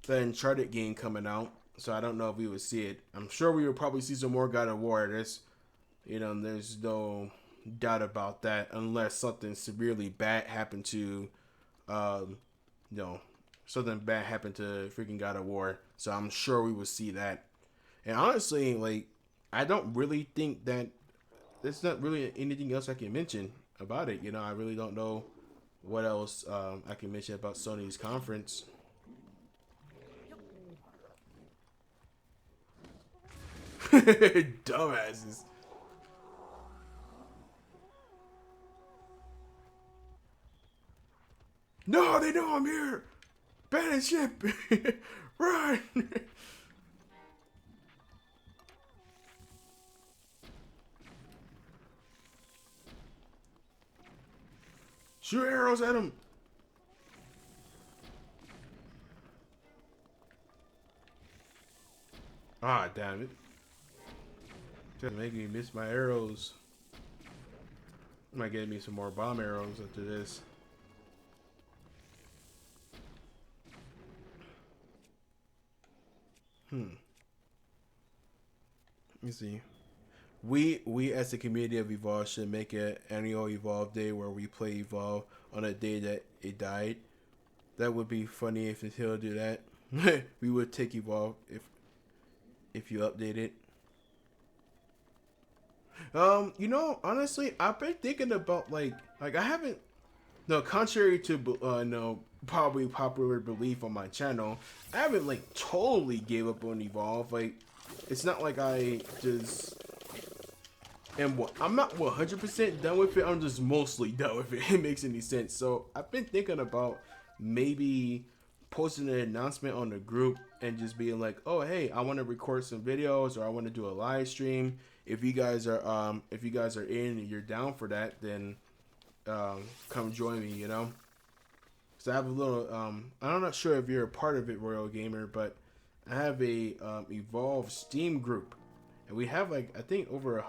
Uncharted game coming out, so I don't know if we would see it. I'm sure we will probably see some more God of War. There's no doubt about that, unless something severely bad happened to, um, you know, something bad happened to freaking God of War. So I'm sure we will see that. And honestly, like, I don't really think that there's not really anything else I can mention about it. I really don't know what else I can mention about Sony's conference. Dumbasses. No, they know I'm here. Banish ship. Run. Shoot arrows at him. Ah, damn it. Just making me miss my arrows. Might get me some more bomb arrows after this. Let me see. We as the community of Evolve should make an annual Evolve day where we play Evolve on a day that it died. That would be funny if he'll do that. We would take Evolve if you update it. Honestly, I've been thinking about like I haven't. No, contrary to no probably popular belief on my channel, I haven't like totally gave up on Evolve. Like, it's not like I just I'm not 100% done with it. I'm just mostly done with it. It makes any sense. So I've been thinking about maybe posting an announcement on the group and just being like, oh hey, I want to record some videos, or I want to do a live stream. If you guys are in and you're down for that, then come join me. So I have a little I'm not sure if you're a part of it, Royal Gamer, but I have a Evolve Steam group, and we have like I think over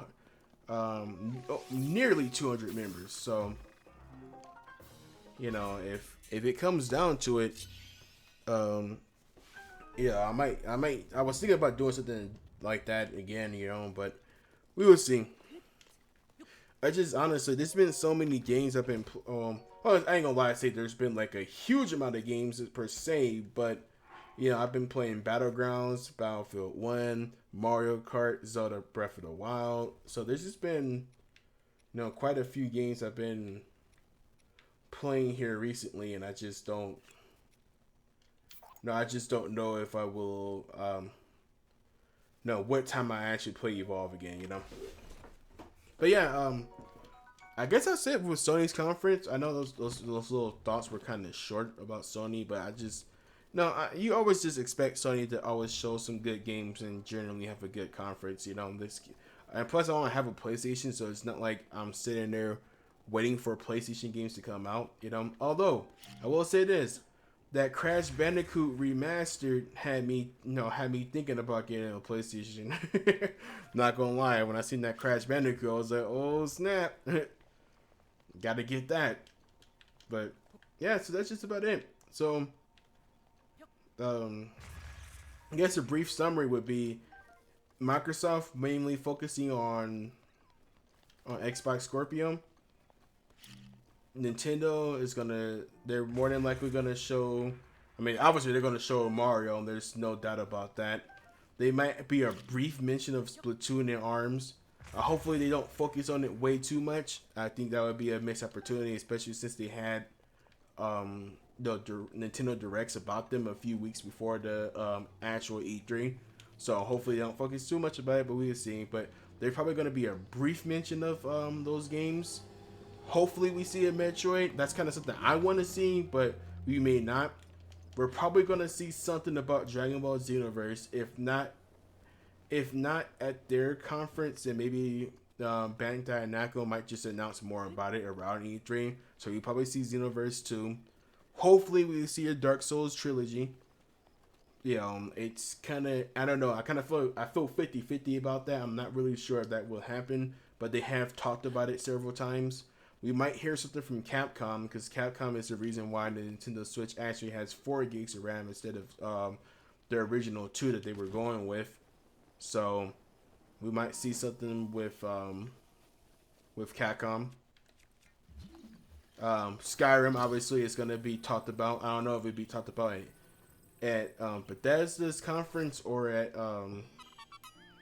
nearly 200 members. So if it comes down to it, yeah, I was thinking about doing something like that again, but we will see. I just honestly, there's been so many games I've been well, I ain't gonna lie, I say there's been like a huge amount of games per se, but I've been playing Battlegrounds, Battlefield 1, Mario Kart, Zelda Breath of the Wild. So there's just been quite a few games I've been playing here recently, and I just don't know if I will know what time I actually play Evolve again, But yeah, I guess that's it with Sony's conference. I know those little thoughts were kind of short about Sony, but I just you always just expect Sony to always show some good games and generally have a good conference, and plus I don't have a PlayStation, so it's not like I'm sitting there waiting for PlayStation games to come out, Although I will say this, that Crash Bandicoot remastered had me thinking about getting a PlayStation. Not gonna lie, when I seen that Crash Bandicoot, I was like, oh snap, gotta get that. But yeah, so that's just about it. So I guess a brief summary would be Microsoft mainly focusing on Xbox Scorpio. Nintendo is they're more than likely gonna show, obviously they're gonna show Mario, and there's no doubt about that. They might be a brief mention of Splatoon and ARMS. Hopefully they don't focus on it way too much. I think that would be a missed opportunity, especially since they had the Nintendo Directs about them a few weeks before the actual E3. So hopefully they don't focus too much about it, but we'll see. But there's probably going to be a brief mention of those games. Hopefully we see a Metroid. That's kind of something I want to see, but we may not. We're probably going to see something about Dragon Ball Xenoverse. If not at their conference, then maybe Bandai Namco might just announce more about it around E3. So you probably see Xenoverse 2. Hopefully we see a Dark Souls trilogy. It's kind of, I don't know, I feel 50-50 about that. I'm not really sure if that will happen, but they have talked about it several times. We might hear something from Capcom because Capcom is the reason why the Nintendo Switch actually has 4 gigs of RAM instead of the original 2 that they were going with. So we might see something with Capcom. Skyrim obviously is going to be talked about. I don't know if it'd be talked about at Bethesda's conference or at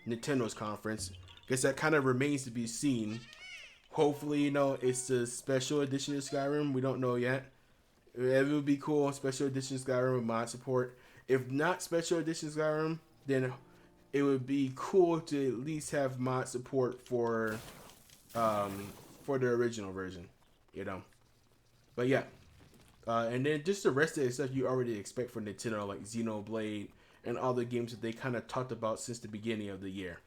Nintendo's conference. Guess that kind of remains to be seen. Hopefully, you know, it's the special edition of Skyrim. We don't know yet. It would be cool. Special edition Skyrim with mod support. If not special edition Skyrim, then it would be cool to at least have mod support for the original version, you know. But yeah, and then just the rest of the stuff you already expect from Nintendo, like Xenoblade and all the games that they kind of talked about since the beginning of the year.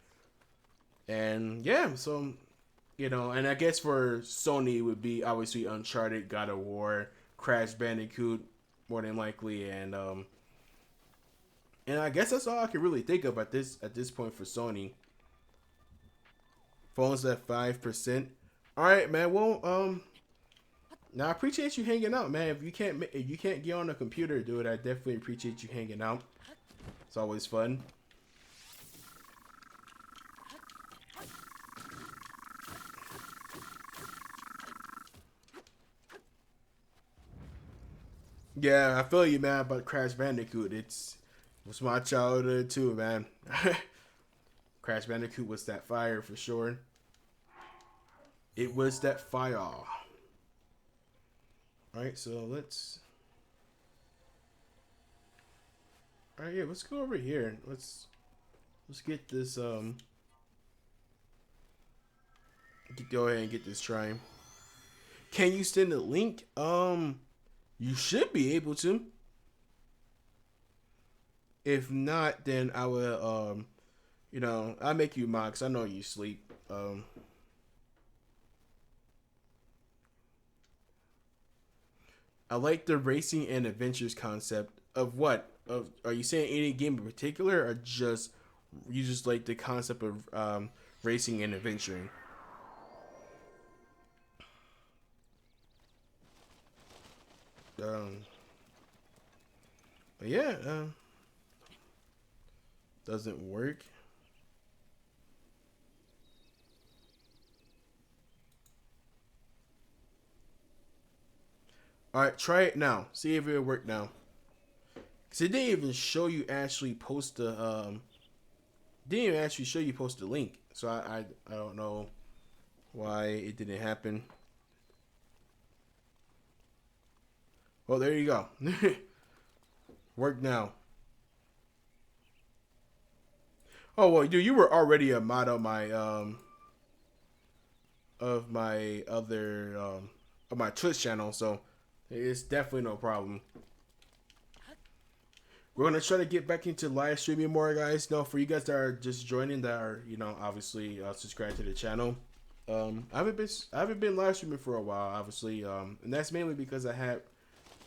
And yeah, so you know, and I guess for Sony it would be obviously Uncharted, God of War, Crash Bandicoot, more than likely, and I guess that's all I can really think of at this point for Sony. Phones at 5%. All right, man. Well, now I appreciate you hanging out, man. If you can't get on a computer, dude, I definitely appreciate you hanging out. It's always fun. Yeah, I feel you, man, about Crash Bandicoot. It was my childhood too, man. Crash Bandicoot was that fire for sure. It was that fire. Alright, so let's... Alright, yeah, let's go over here. Let's get this, go ahead and get this trying. Can you send a link? You should be able to. If not, then I will, you know, I'll make you mod, 'cause I know you sleep. I like the racing and adventures concept of what? Are you saying any game in particular, or just you just like the concept of racing and adventuring? But yeah, doesn't work. All right, try it now. See if it'll work now. Cause it didn't even show you actually post the didn't even actually show you post the link. So I don't know why it didn't happen. Well, there you go. Work now. Oh well, dude, you were already a mod of my other of my Twitch channel, so it's definitely no problem. We're gonna try to get back into live streaming more, guys. No, for you guys that are just joining, that are, you know, obviously subscribed to the channel. I haven't been live streaming for a while, obviously, and that's mainly because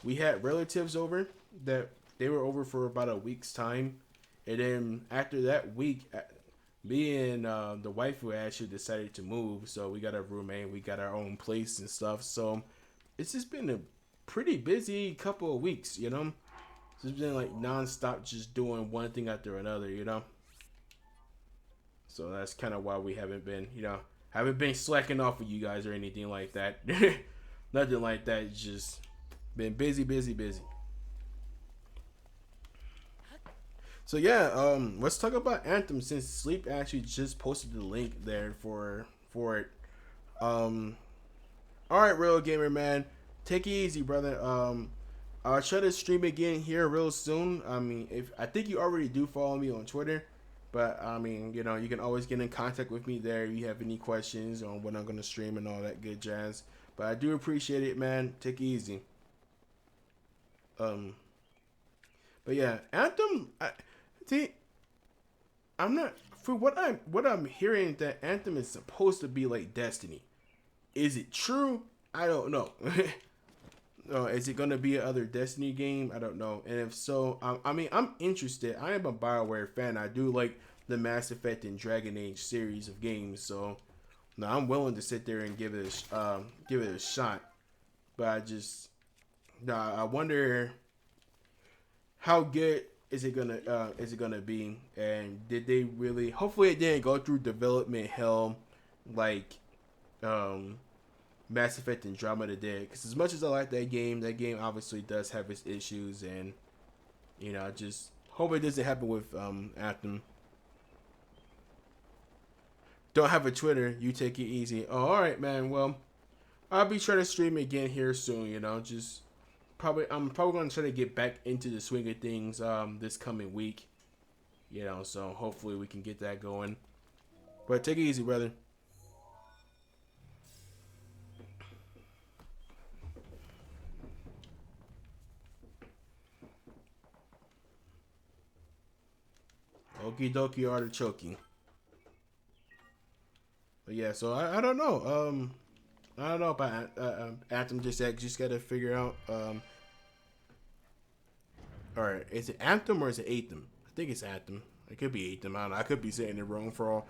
we had relatives over that they were over for about a week's time, and then after that week, me and the wife who actually decided to move, so we got a roommate, we got our own place and stuff. So it's just been a pretty busy couple of weeks, you know. It's been like non-stop, just doing one thing after another, you know. So that's kind of why we haven't been, you know, haven't been slacking off with you guys or anything like that. Nothing like that. It's just been busy. So yeah, let's talk about Anthem, since Sleep actually just posted the link there for it. All right, Real Gamer Man, take it easy, brother. I'll try to stream again here real soon. I mean, I think you already do follow me on Twitter, but I mean, you know, you can always get in contact with me there if you have any questions on when I'm gonna stream and all that good jazz. But I do appreciate it, man. Take it easy. But yeah, Anthem. I'm not, for what I'm hearing, that Anthem is supposed to be like Destiny. Is it true? I don't know. Is it gonna be another Destiny game? I don't know. And if so, I mean, I'm interested. I am a BioWare fan. I do like the Mass Effect and Dragon Age series of games. So No, I'm willing to sit there and give it a shot, but no, I wonder how good is it gonna be, and did they really? Hopefully, it didn't go through development hell like um, Mass Effect Andromeda did. Because as much as I like that game obviously does have its issues, and I just hope it doesn't happen with Anthem. Don't have a Twitter. You take it easy. Oh, all right, man. Well, I'll be trying to stream again here soon. Just I'm probably gonna try to get back into the swing of things this coming week. So hopefully we can get that going. But take it easy, brother. Okie dokie artichoke. But yeah, so I don't know. I don't know about Anthem just gotta figure out. All right, is it Anthem or is it Anthem? I think it's Anthem. It could be Anthem. I don't know. I could be saying it wrong for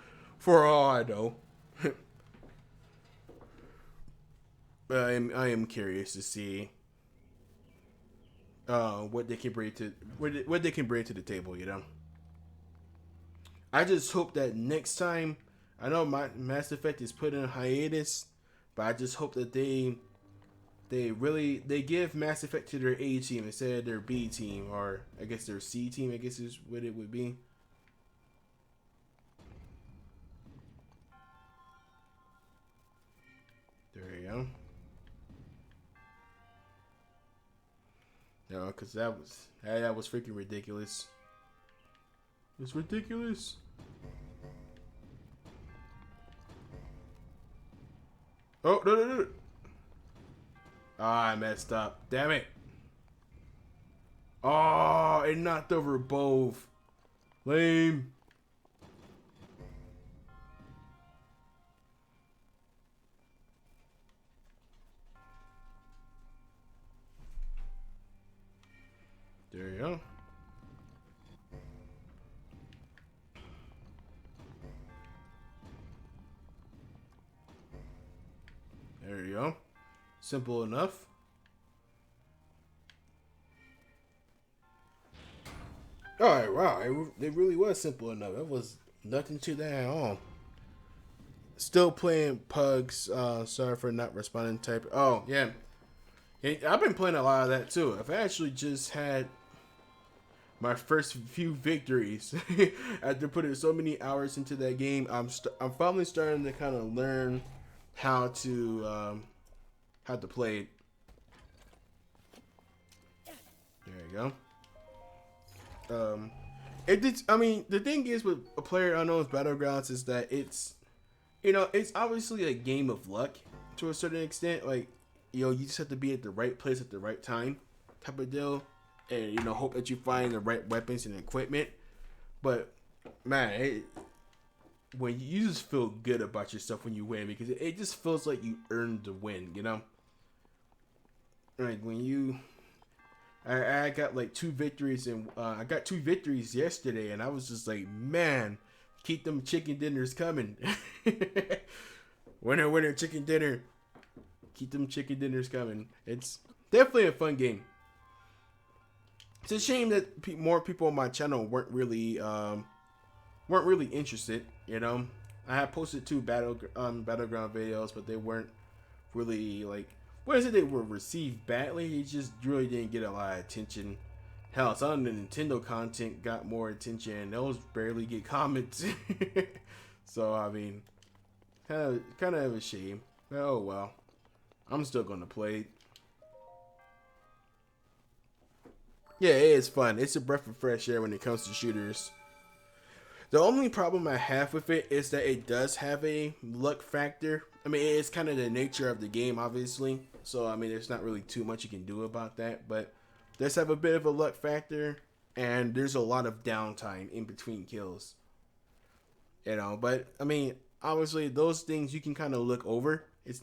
all I know. But I am curious to see what they can bring to what they can bring to the table. I just hope that next time. I know my Mass Effect is put in a hiatus, but I just hope that they give Mass Effect to their A team instead of their B team, or I guess their C team. I guess is what it would be. There you go. No, because that was freaking ridiculous. It's ridiculous. Oh, no. Ah, I messed up. Damn it. Oh, it knocked over both. Lame. There you go. There you go. Simple enough. Alright, wow. It really was simple enough. It was nothing to that at all. Still playing Pugs. Sorry for not responding type. Oh, yeah. I've been playing a lot of that too. I've actually just had my first few victories after putting so many hours into that game. I'm finally starting to kind of learn how to play it. There you go. It did. I mean, the thing is with a PlayerUnknown's Battlegrounds is that it's obviously a game of luck to a certain extent. Like, you just have to be at the right place at the right time, type of deal, and hope that you find the right weapons and equipment. But man, when you just feel good about yourself when you win, because it just feels like you earned the win, Like when I got like 2 victories, and I got 2 victories yesterday, and I was just like, man, keep them chicken dinners coming. Winner, chicken dinner. Keep them chicken dinners coming. It's definitely a fun game. It's a shame that more people on my channel weren't really interested. I had posted 2 battleground videos, but they weren't really like. What is it? They were received badly. It just really didn't get a lot of attention. Hell, some of the Nintendo content got more attention, and those barely get comments. So I mean, kind of a shame. But, oh well, I'm still gonna play. Yeah, it is fun. It's a breath of fresh air when it comes to shooters. The only problem I have with it is that it does have a luck factor. I mean, it's kind of the nature of the game, obviously. So, I mean, there's not really too much you can do about that. But it does have a bit of a luck factor. And there's a lot of downtime in between kills. But, I mean, obviously, those things you can kind of look over. It's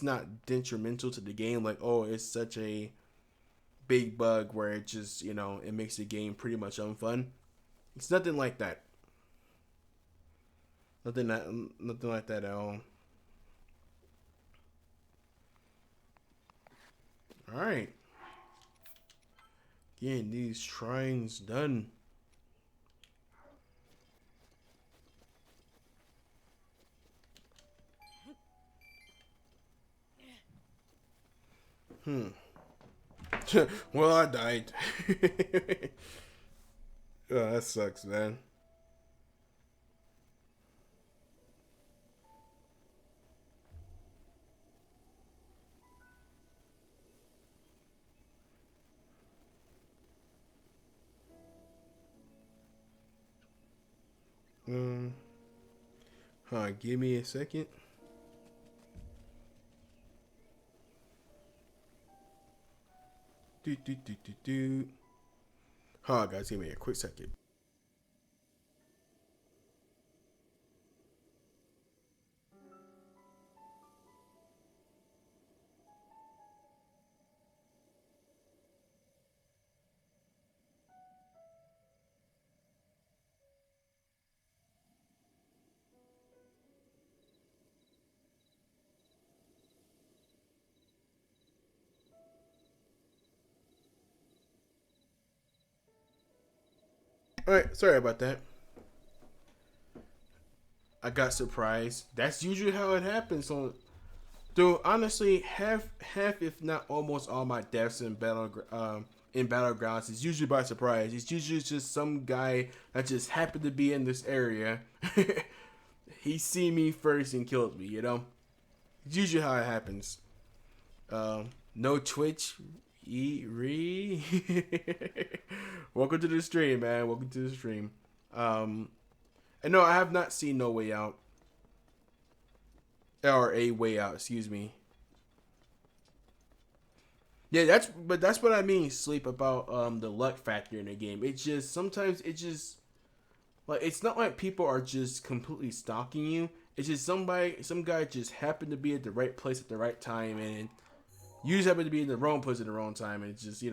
not detrimental to the game. Like, oh, it's such a big bug where it just, it makes the game pretty much unfun. It's nothing like that. Nothing like that at all. All right. Getting these shrines done. Well, I died. Oh, that sucks, man. Um, give me a second. Do do do do do. Guys, give me a quick second. All right, sorry about that. I got surprised. That's usually how it happens. So, dude, honestly, half, if not almost all my deaths in battlegrounds is usually by surprise. It's usually just some guy that just happened to be in this area. He seen me first and killed me. You know, it's usually how it happens. No Twitch. Welcome to the stream, man. Welcome to the stream. And no, I have not seen No Way Out. Or A Way Out, excuse me. Yeah, that's what I mean, Sleep, about the luck factor in the game. It's just sometimes it just like it's not like people are just completely stalking you. It's just some guy just happened to be at the right place at the right time, and you just happen to be in the wrong place at the wrong time, and it's just,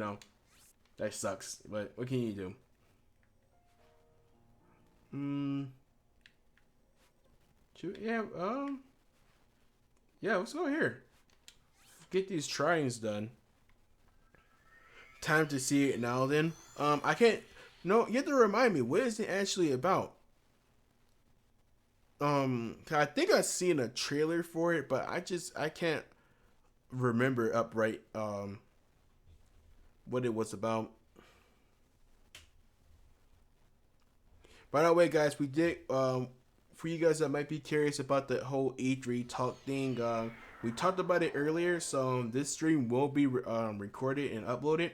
that sucks. But what can you do? Yeah, yeah, let's go here. Get these shrines done. Time to see it now then. I can't, no, you have to remind me, what is it actually about? I think I've seen a trailer for it, but I can't remember upright, what it was about. By the way, guys, we did, for you guys that might be curious about the whole E3 talk thing, we talked about it earlier, so this stream will be recorded and uploaded,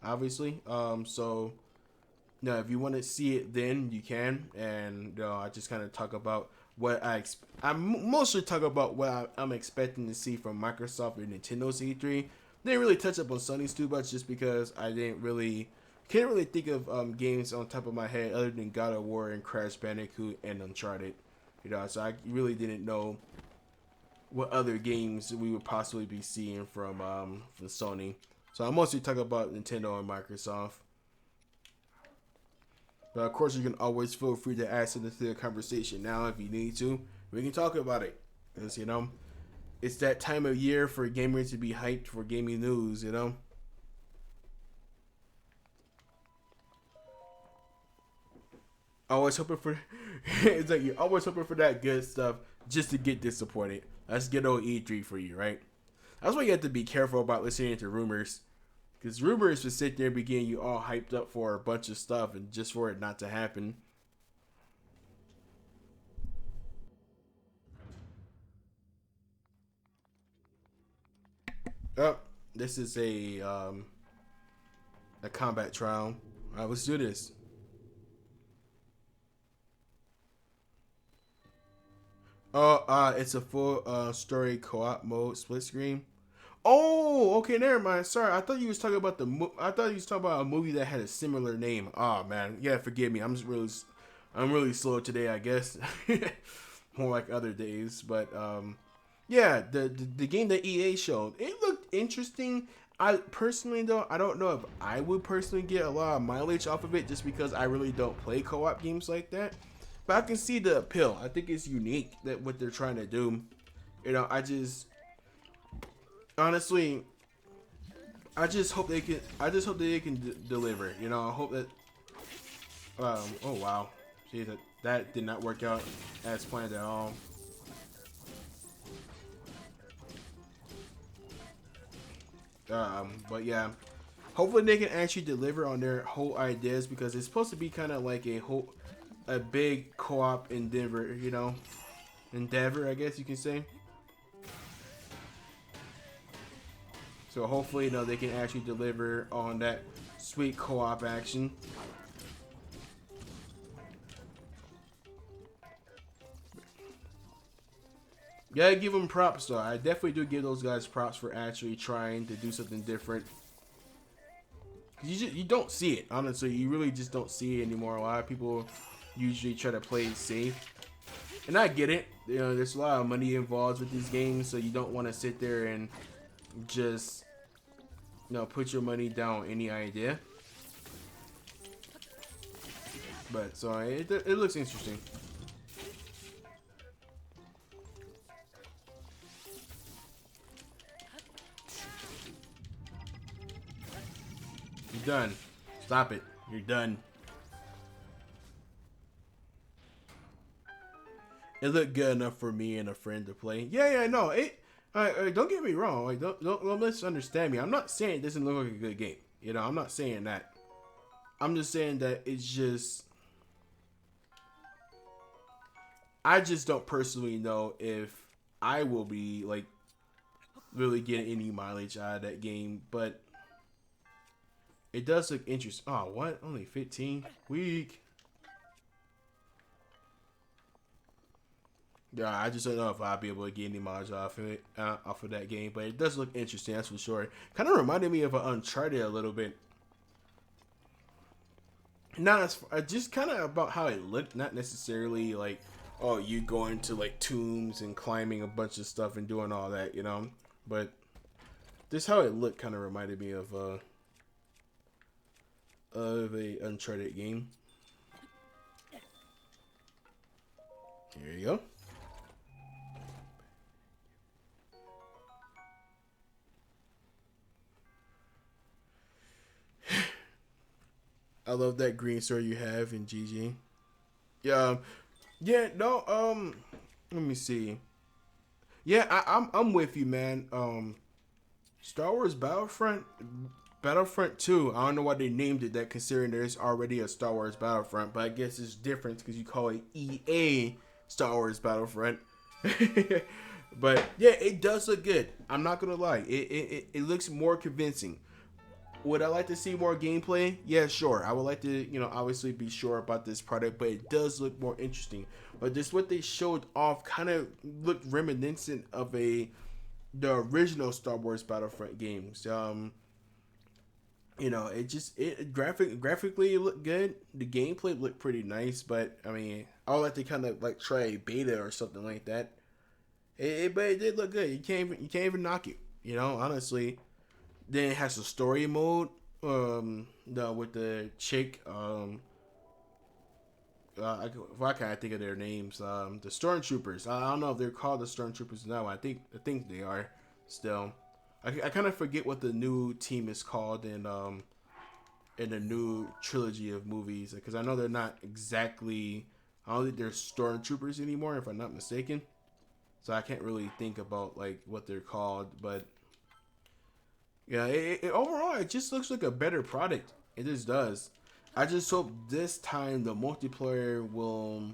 obviously. So, now if you want to see it, then you can. And I just kind of talk about what I mostly talk about what I'm expecting to see from Microsoft and Nintendo's E3. Didn't really touch up on Sony's too much, just because I can't really think of games on top of my head other than God of War and Crash Bandicoot and Uncharted. So I really didn't know what other games we would possibly be seeing from Sony. So I'm mostly talking about Nintendo and Microsoft. But of course, you can always feel free to ask into the conversation now if you need to. We can talk about it. Because, it's that time of year for gamers to be hyped for gaming news, Always hoping for it's like you're always hoping for that good stuff just to get disappointed. That's good old E3 for you, right? That's why you have to be careful about listening to rumors, because rumors will sit there and be getting you all hyped up for a bunch of stuff, and just for it not to happen. Oh, this is a combat trial. All right, let's do this. Oh, it's a full story co-op mode, split screen. Oh, okay, never mind. Sorry, I thought you was talking about I thought you was talking about a movie that had a similar name. Oh man, yeah, forgive me. I'm really slow today, I guess. More like other days, but yeah, the game that EA showed, it looked interesting. I personally, though, I don't know if I would personally get a lot of mileage off of it, just because I really don't play co-op games like that. But I can see the appeal. I think it's unique that what they're trying to do. I just honestly, I just hope they can. I just hope that they can deliver. You know, I hope that. Oh wow, gee, that did not work out as planned at all. But yeah, hopefully they can actually deliver on their whole ideas because it's supposed to be kind of like a big co-op endeavor, I guess you can say. So hopefully, they can actually deliver on that sweet co-op action. Yeah, give them props though. I definitely do give those guys props for actually trying to do something different. You don't see it, honestly. You really just don't see it anymore. A lot of people usually try to play it safe. And I get it. There's a lot of money involved with these games, so you don't want to sit there and just put your money down on any idea. But so it looks interesting. You're done. Stop it. You're done. It looked good enough for me and a friend to play. Yeah, no. Don't get me wrong. Like, don't misunderstand me. I'm not saying it doesn't look like a good game. I'm not saying that. I'm just saying that it's just. I just don't personally know if I will be like really getting any mileage out of that game, but it does look interesting. Oh, what? Only 15? Weak. Yeah, I just don't know if I'll be able to get any mileage off of it, off of that game, but it does look interesting, that's for sure. Kind of reminded me of Uncharted a little bit. Not as just kind of about how it looked, not necessarily like, oh, you going to like tombs and climbing a bunch of stuff and doing all that, But just how it looked kind of reminded me of a Uncharted game. Here you go. I love that green sword you have in GG. Yeah, yeah. No. Let me see. Yeah, I'm with you, man. Star Wars Battlefront 2. I don't know why they named it that, considering there's already a Star Wars Battlefront, but I guess it's different because you call it EA Star Wars Battlefront. But yeah, it does look good. I'm not gonna lie. It looks more convincing. Would I like to see more gameplay? Yeah, sure. I would like to, obviously be sure about this product, but it does look more interesting. But just what they showed off kind of looked reminiscent of the original Star Wars Battlefront games. Graphically it looked good. The gameplay looked pretty nice, but I mean, I would like to kind of like try a beta or something like that. But it did look good. You can't even knock it. Honestly. Then it has a story mode. With the chick. Why can't I think of their names? The Stormtroopers. I don't know if they're called the Stormtroopers now. I think they are still. I kind of forget what the new team is called in the new trilogy of movies, because I know they're not exactly. I don't think they're Stormtroopers anymore, if I'm not mistaken. So I can't really think about like what they're called, but. Yeah, overall, it just looks like a better product. It just does. I just hope this time the multiplayer will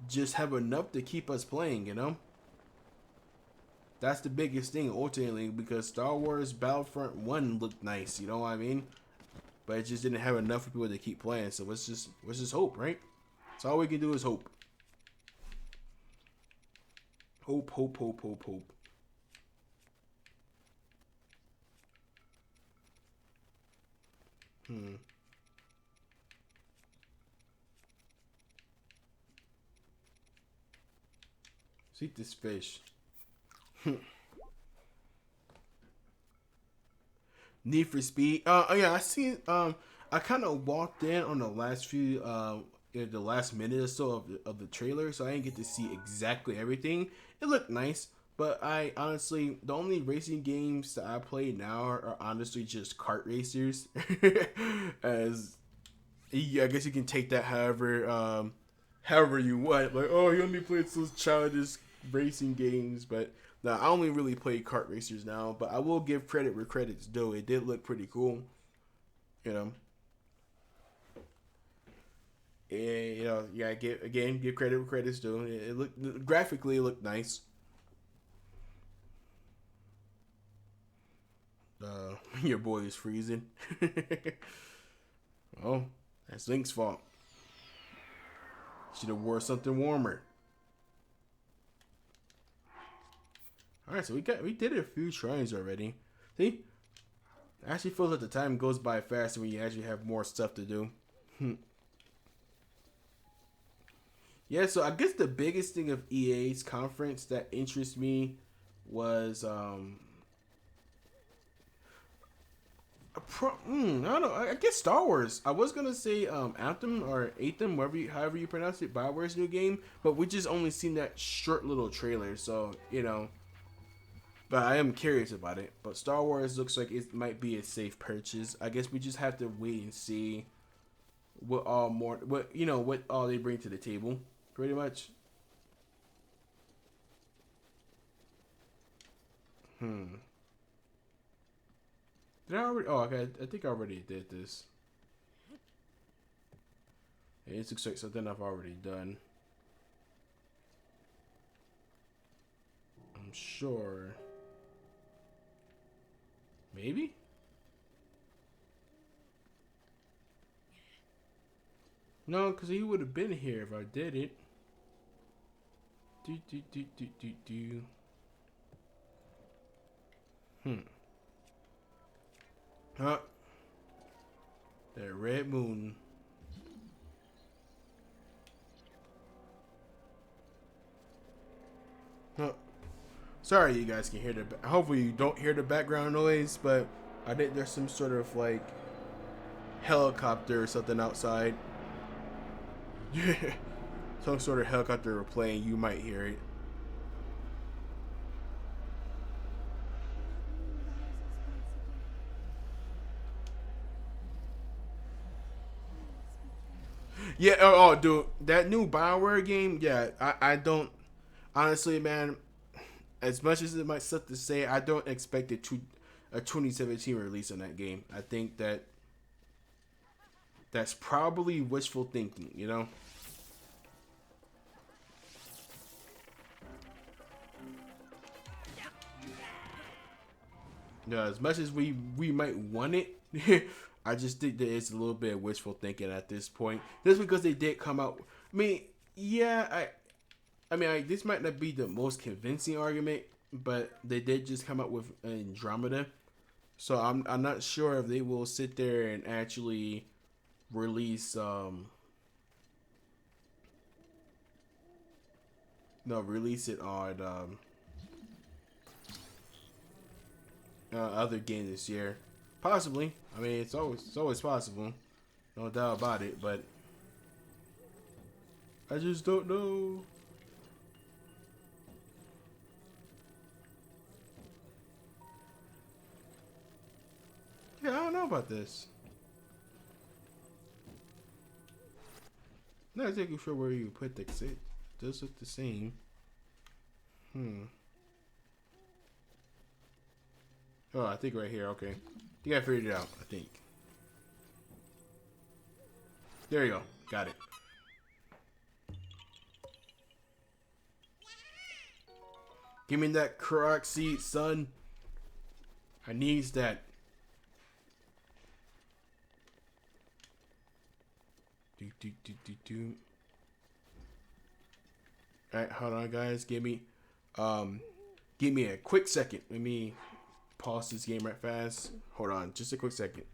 just have enough to keep us playing, That's the biggest thing, ultimately, because Star Wars Battlefront 1 looked nice, you know what I mean? But it just didn't have enough for people to keep playing, so let's just hope, right? That's all we can do is hope. Hope, hope, hope, hope, hope. Let's eat this fish. Need for Speed. Yeah, I seen. I kind of walked in on the last few, the last minute or so of the trailer, so I didn't get to see exactly everything. It looked nice, But I honestly, the only racing games that I play now are honestly just kart racers. As I guess you can take that however you want. Like, oh, you only played those childish racing games, but no, I only really play kart racers now. But I will give credit where credit's due. It did look pretty cool, you know. And, yeah, give credit where credit's due. It looked graphically, it looked nice. Your boy is freezing. Oh, that's Link's fault. Should have wore something warmer. All right, so we did a few shrines already. See, it actually feels like the time goes by faster when you actually have more stuff to do. Yeah, so I guess the biggest thing of EA's conference that interests me was I don't know. I guess Star Wars. I was gonna say Anthem or Anthem, however you pronounce it, Bioware's new game, but we just only seen that short little trailer, so But I am curious about it. But Star Wars looks like it might be a safe purchase. I guess we just have to wait and see what all they bring to the table, pretty much. Hmm. Did I already? Oh, okay. I think I already did this. Yeah, it looks like something I've already done. I'm sure. Maybe? No, because he would have been here if I did it. Do, do, do, do, do, do. Hmm. Huh. That red moon. Huh. Sorry you guys can hear hopefully you don't hear the background noise, but I think there's some sort of like helicopter or something outside. Some sort of helicopter playing, you might hear it. Yeah, dude, that new Bioware game, yeah, I don't honestly, man. As much as it might suck to say, I don't expect a 2017 release on that game. I think that's probably wishful thinking, you know. Yeah, as much as we might want it, I just think that it's a little bit of wishful thinking at this point. Just because they did come out. I mean, yeah, this might not be the most convincing argument, but they did just come out with Andromeda, so I'm not sure if they will sit there and actually release no release it on other games this year. Possibly. I mean, it's always possible, no doubt about it. But I just don't know. Yeah, I don't know about this. Not exactly sure where you put the it. Does look the same. Hmm. Oh, I think right here. Okay. I think I figured it out. I think. There you go. Got it. Give me that Croc seat, son. I needs that. Do do do do do. All right, hold on, guys. Give me a quick second. Let me pause this game right fast. Hold on, just a quick second.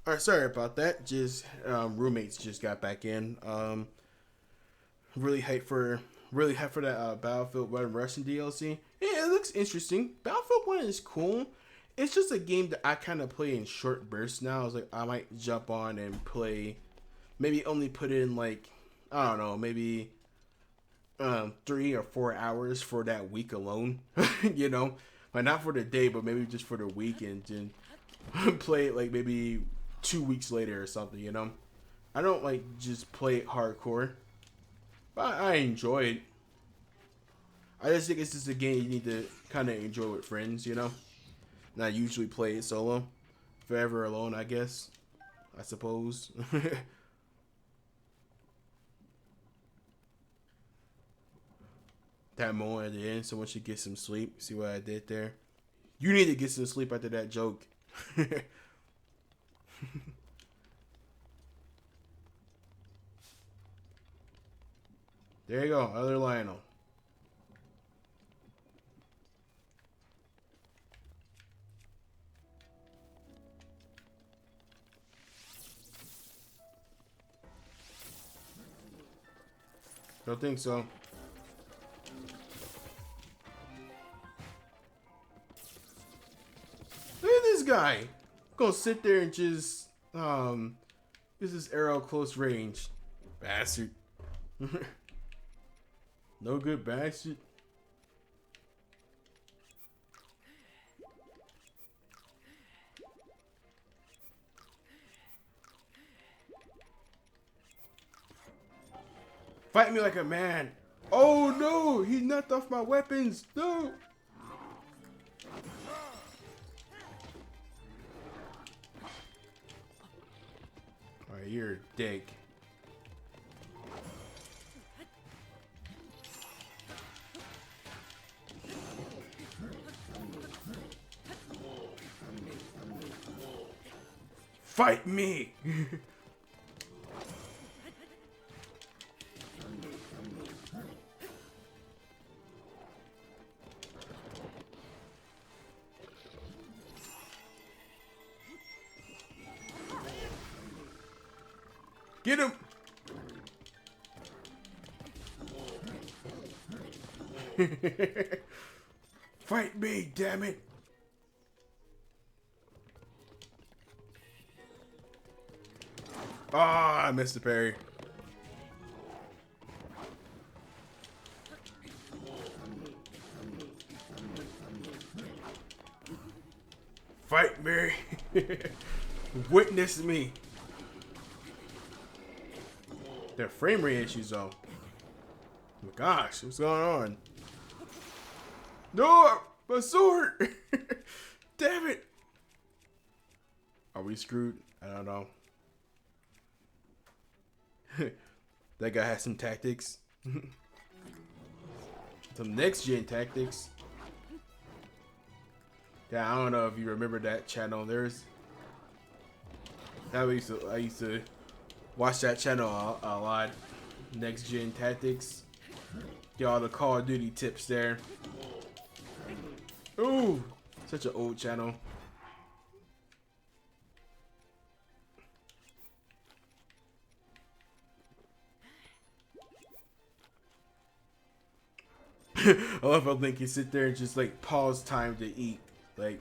All right, sorry about that. Just roommates just got back in. Really hyped for that Battlefield 1 Russian DLC. Yeah, it looks interesting. Battlefield 1 is cool. It's just a game that I kind of play in short bursts now. I was like, I might jump on and play. Maybe only put in like, I don't know, maybe 3 or 4 hours for that week alone. You know, like not for the day, but maybe just for the week, and then play it like maybe 2 weeks later or something. You know, I don't like just play it hardcore, but I enjoy it. I just think it's just a game you need to kind of enjoy with friends. You know, not usually play it solo. Forever alone, I guess. I suppose. That moment at the end, someone should get some sleep. See what I did there? You need to get some sleep after that joke. There you go, other Lionel. Don't think so. Look at this guy. Gonna sit there and just use this arrow close range. Bastard. No good bastard. Fight me like a man. Oh no, he knocked off my weapons. No. Alright, you're a dick. Fight me. Get him! Fight me, damn it! Ah, I missed the parry. Fight me! Witness me! Their frame rate issues though. Oh my gosh, what's going on? No, my sword! Damn it! Are we screwed? I don't know. That guy has some tactics. Some next gen tactics. Yeah, I don't know if you remember that channel. I used to watch that channel a lot. Next gen tactics. Get all the Call of Duty tips there. Ooh, such an old channel. I love how Link can sit there and just like pause time to eat. Like,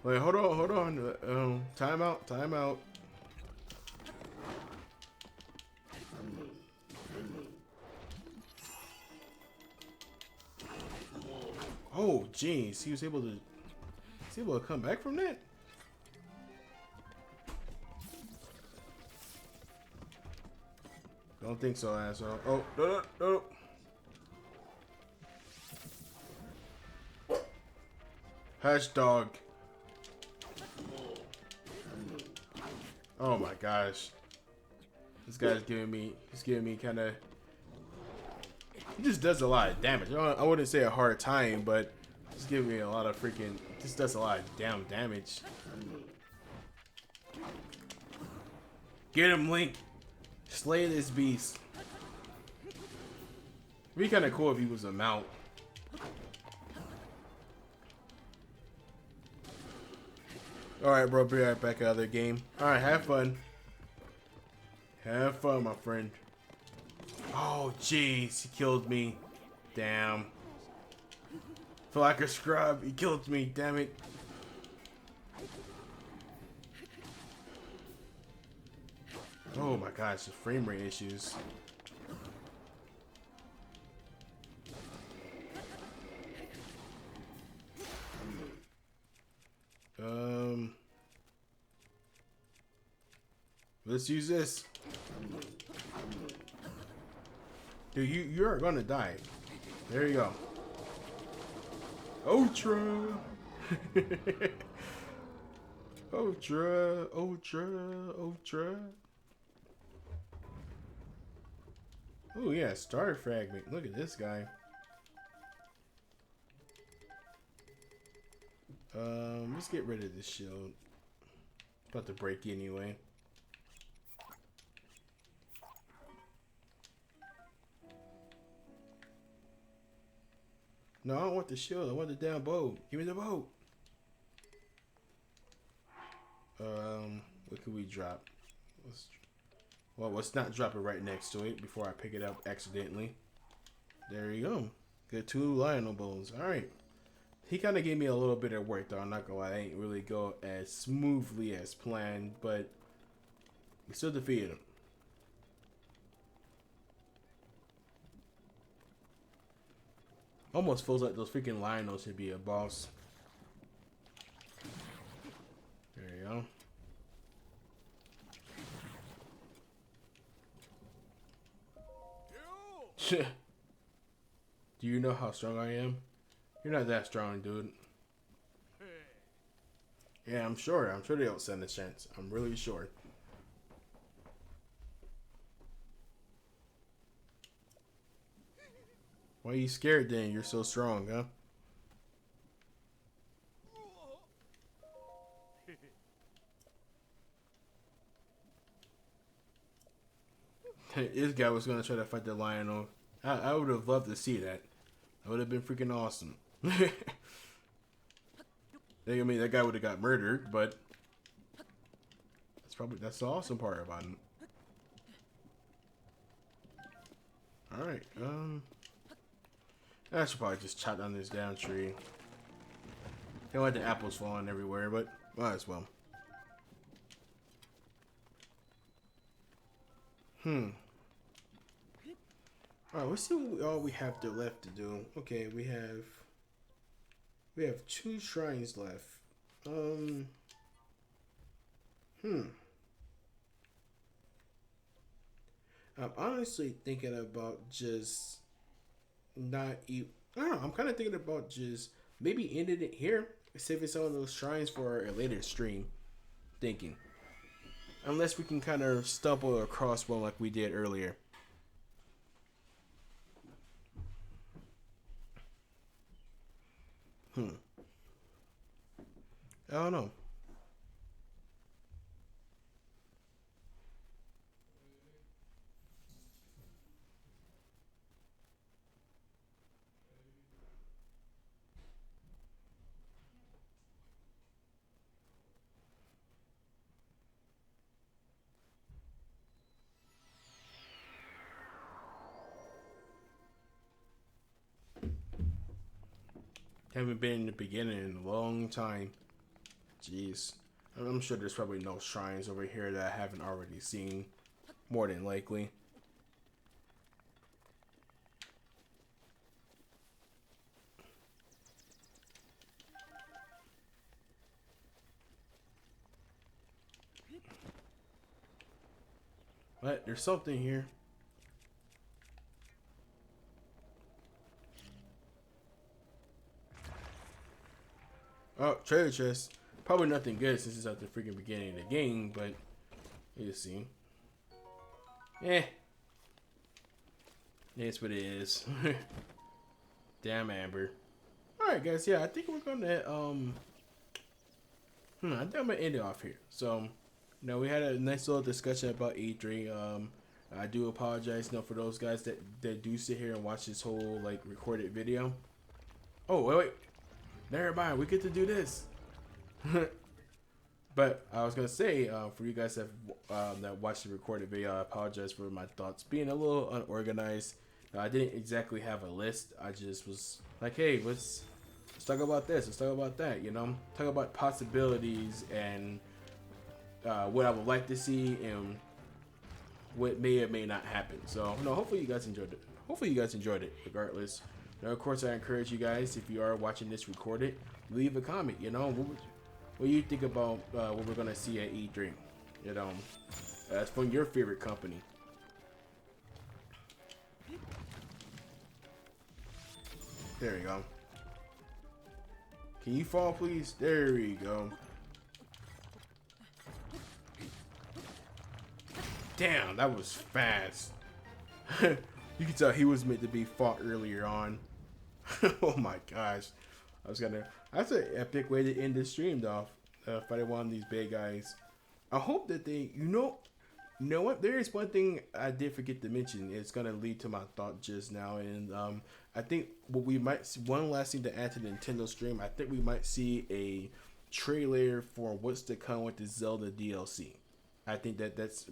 like hold on. Time out. Oh, jeez, he was able to come back from that. Don't think so, asshole. Oh, no. Hush, dog. Oh my gosh. This guy's giving me kind of. He just does a lot of damage. I wouldn't say a hard time, but just giving me a lot of freaking. Just does a lot of damn damage. Get him, Link. Slay this beast. It'd be kind of cool if he was a mount. Alright, bro, be right back out of the game. Alright, have fun. Have fun, my friend. Oh, jeez, he killed me. Damn. Feel like a scrub. He killed me, damn it. Oh my gosh, the frame rate issues. Let's use this. Dude, you're gonna die. There you go. Ultra. Ultra, ultra. Oh yeah, star fragment. Look at this guy. Let's get rid of this shield. About to break anyway. No, I don't want the shield. I want the damn bow. Give me the bow. What can we drop? Let's not drop it right next to it before I pick it up accidentally. There you go. Get 2 Lionel bones. Alright. He kind of gave me a little bit of work though. I'm not gonna lie. I ain't really go as smoothly as planned, but we still defeated him. Almost feels like those freaking Lionels should be a boss. There you go. Do you know how strong I am? You're not that strong, dude. Yeah, I'm sure. I'm sure they don't stand a chance. I'm really sure. Why are you scared then? You're so strong, huh? This guy was gonna try to fight the lion. I would have loved to see that. That would have been freaking awesome. I mean, that guy would have got murdered, but that's the awesome part about him. All right, I should probably just chop down this down tree. Don't let the apples falling everywhere, but might as well. Alright, let's see what all we have left to do. Okay, we have 2 shrines left. I'm honestly thinking about just not eat. I don't know. I'm kind of thinking about just maybe ending it here, saving some of those shrines for a later stream. Thinking, unless we can kind of stumble across one like we did earlier. I don't know. Haven't been in the beginning in a long time. Jeez. I'm sure there's probably no shrines over here that I haven't already seen. More than likely. But there's something here. Oh, treasure chest. Probably nothing good since it's at the freaking beginning of the game, but you see. Eh. It's what it is. Damn Amber. Alright guys, yeah, I think we're gonna I think I'm gonna end it off here. So, we had a nice little discussion about E3. I do apologize, for those guys that do sit here and watch this whole like recorded video. Oh wait. Never mind, we get to do this. But I was gonna say, for you guys that watched the recorded video, I apologize for my thoughts being a little unorganized. I didn't exactly have a list. I just was like, hey, let's talk about this. Let's talk about that. You know, talk about possibilities and what I would like to see and what may or may not happen. So, no, hopefully you guys enjoyed it. Hopefully you guys enjoyed it, regardless. Now, of course, I encourage you guys, if you are watching this recorded, leave a comment. You know, what do you think about what we're gonna see at E3? You know, that's from your favorite company. There you go. Can you fall, please? There we go. Damn, that was fast. You can tell he was meant to be fought earlier on. Oh my gosh. That's an epic way to end the stream, though. Fighting one of these big guys. I hope that you know what? There is one thing I did forget to mention. It's gonna lead to my thought just now, and I think what we might see, one last thing to add to the Nintendo stream. I think we might see a trailer for what's to come with the Zelda DLC. I think that's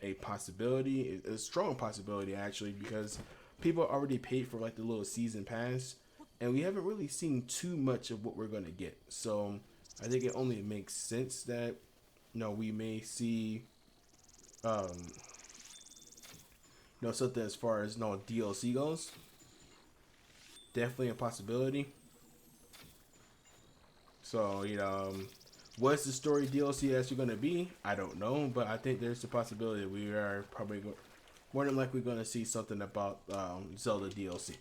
a possibility, a strong possibility actually, because people already paid for like the little season pass, and we haven't really seen too much of what we're gonna get. So I think it only makes sense that we may see something as far as DLC goes. Definitely a possibility. So what's the story DLC actually going to be? I don't know, but I think there's a possibility that we are probably more than likely going to see something about Zelda DLC.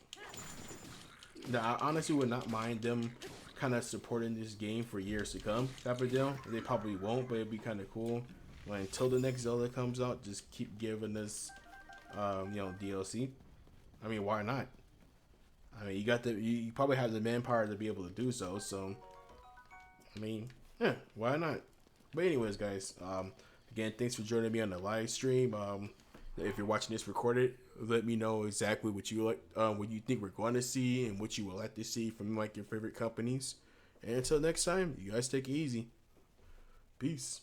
Now, I honestly would not mind them kind of supporting this game for years to come, type of deal. They probably won't, but it'd be kind of cool. Until the next Zelda comes out, just keep giving us, DLC. I mean, why not? I mean, you probably have the manpower to be able to do so. So, I mean, yeah, why not? But anyways, guys, again, thanks for joining me on the live stream. If you're watching this recorded, let me know exactly what you like, what you think we're going to see, and what you would like to see from like your favorite companies. And until next time, you guys take it easy. Peace.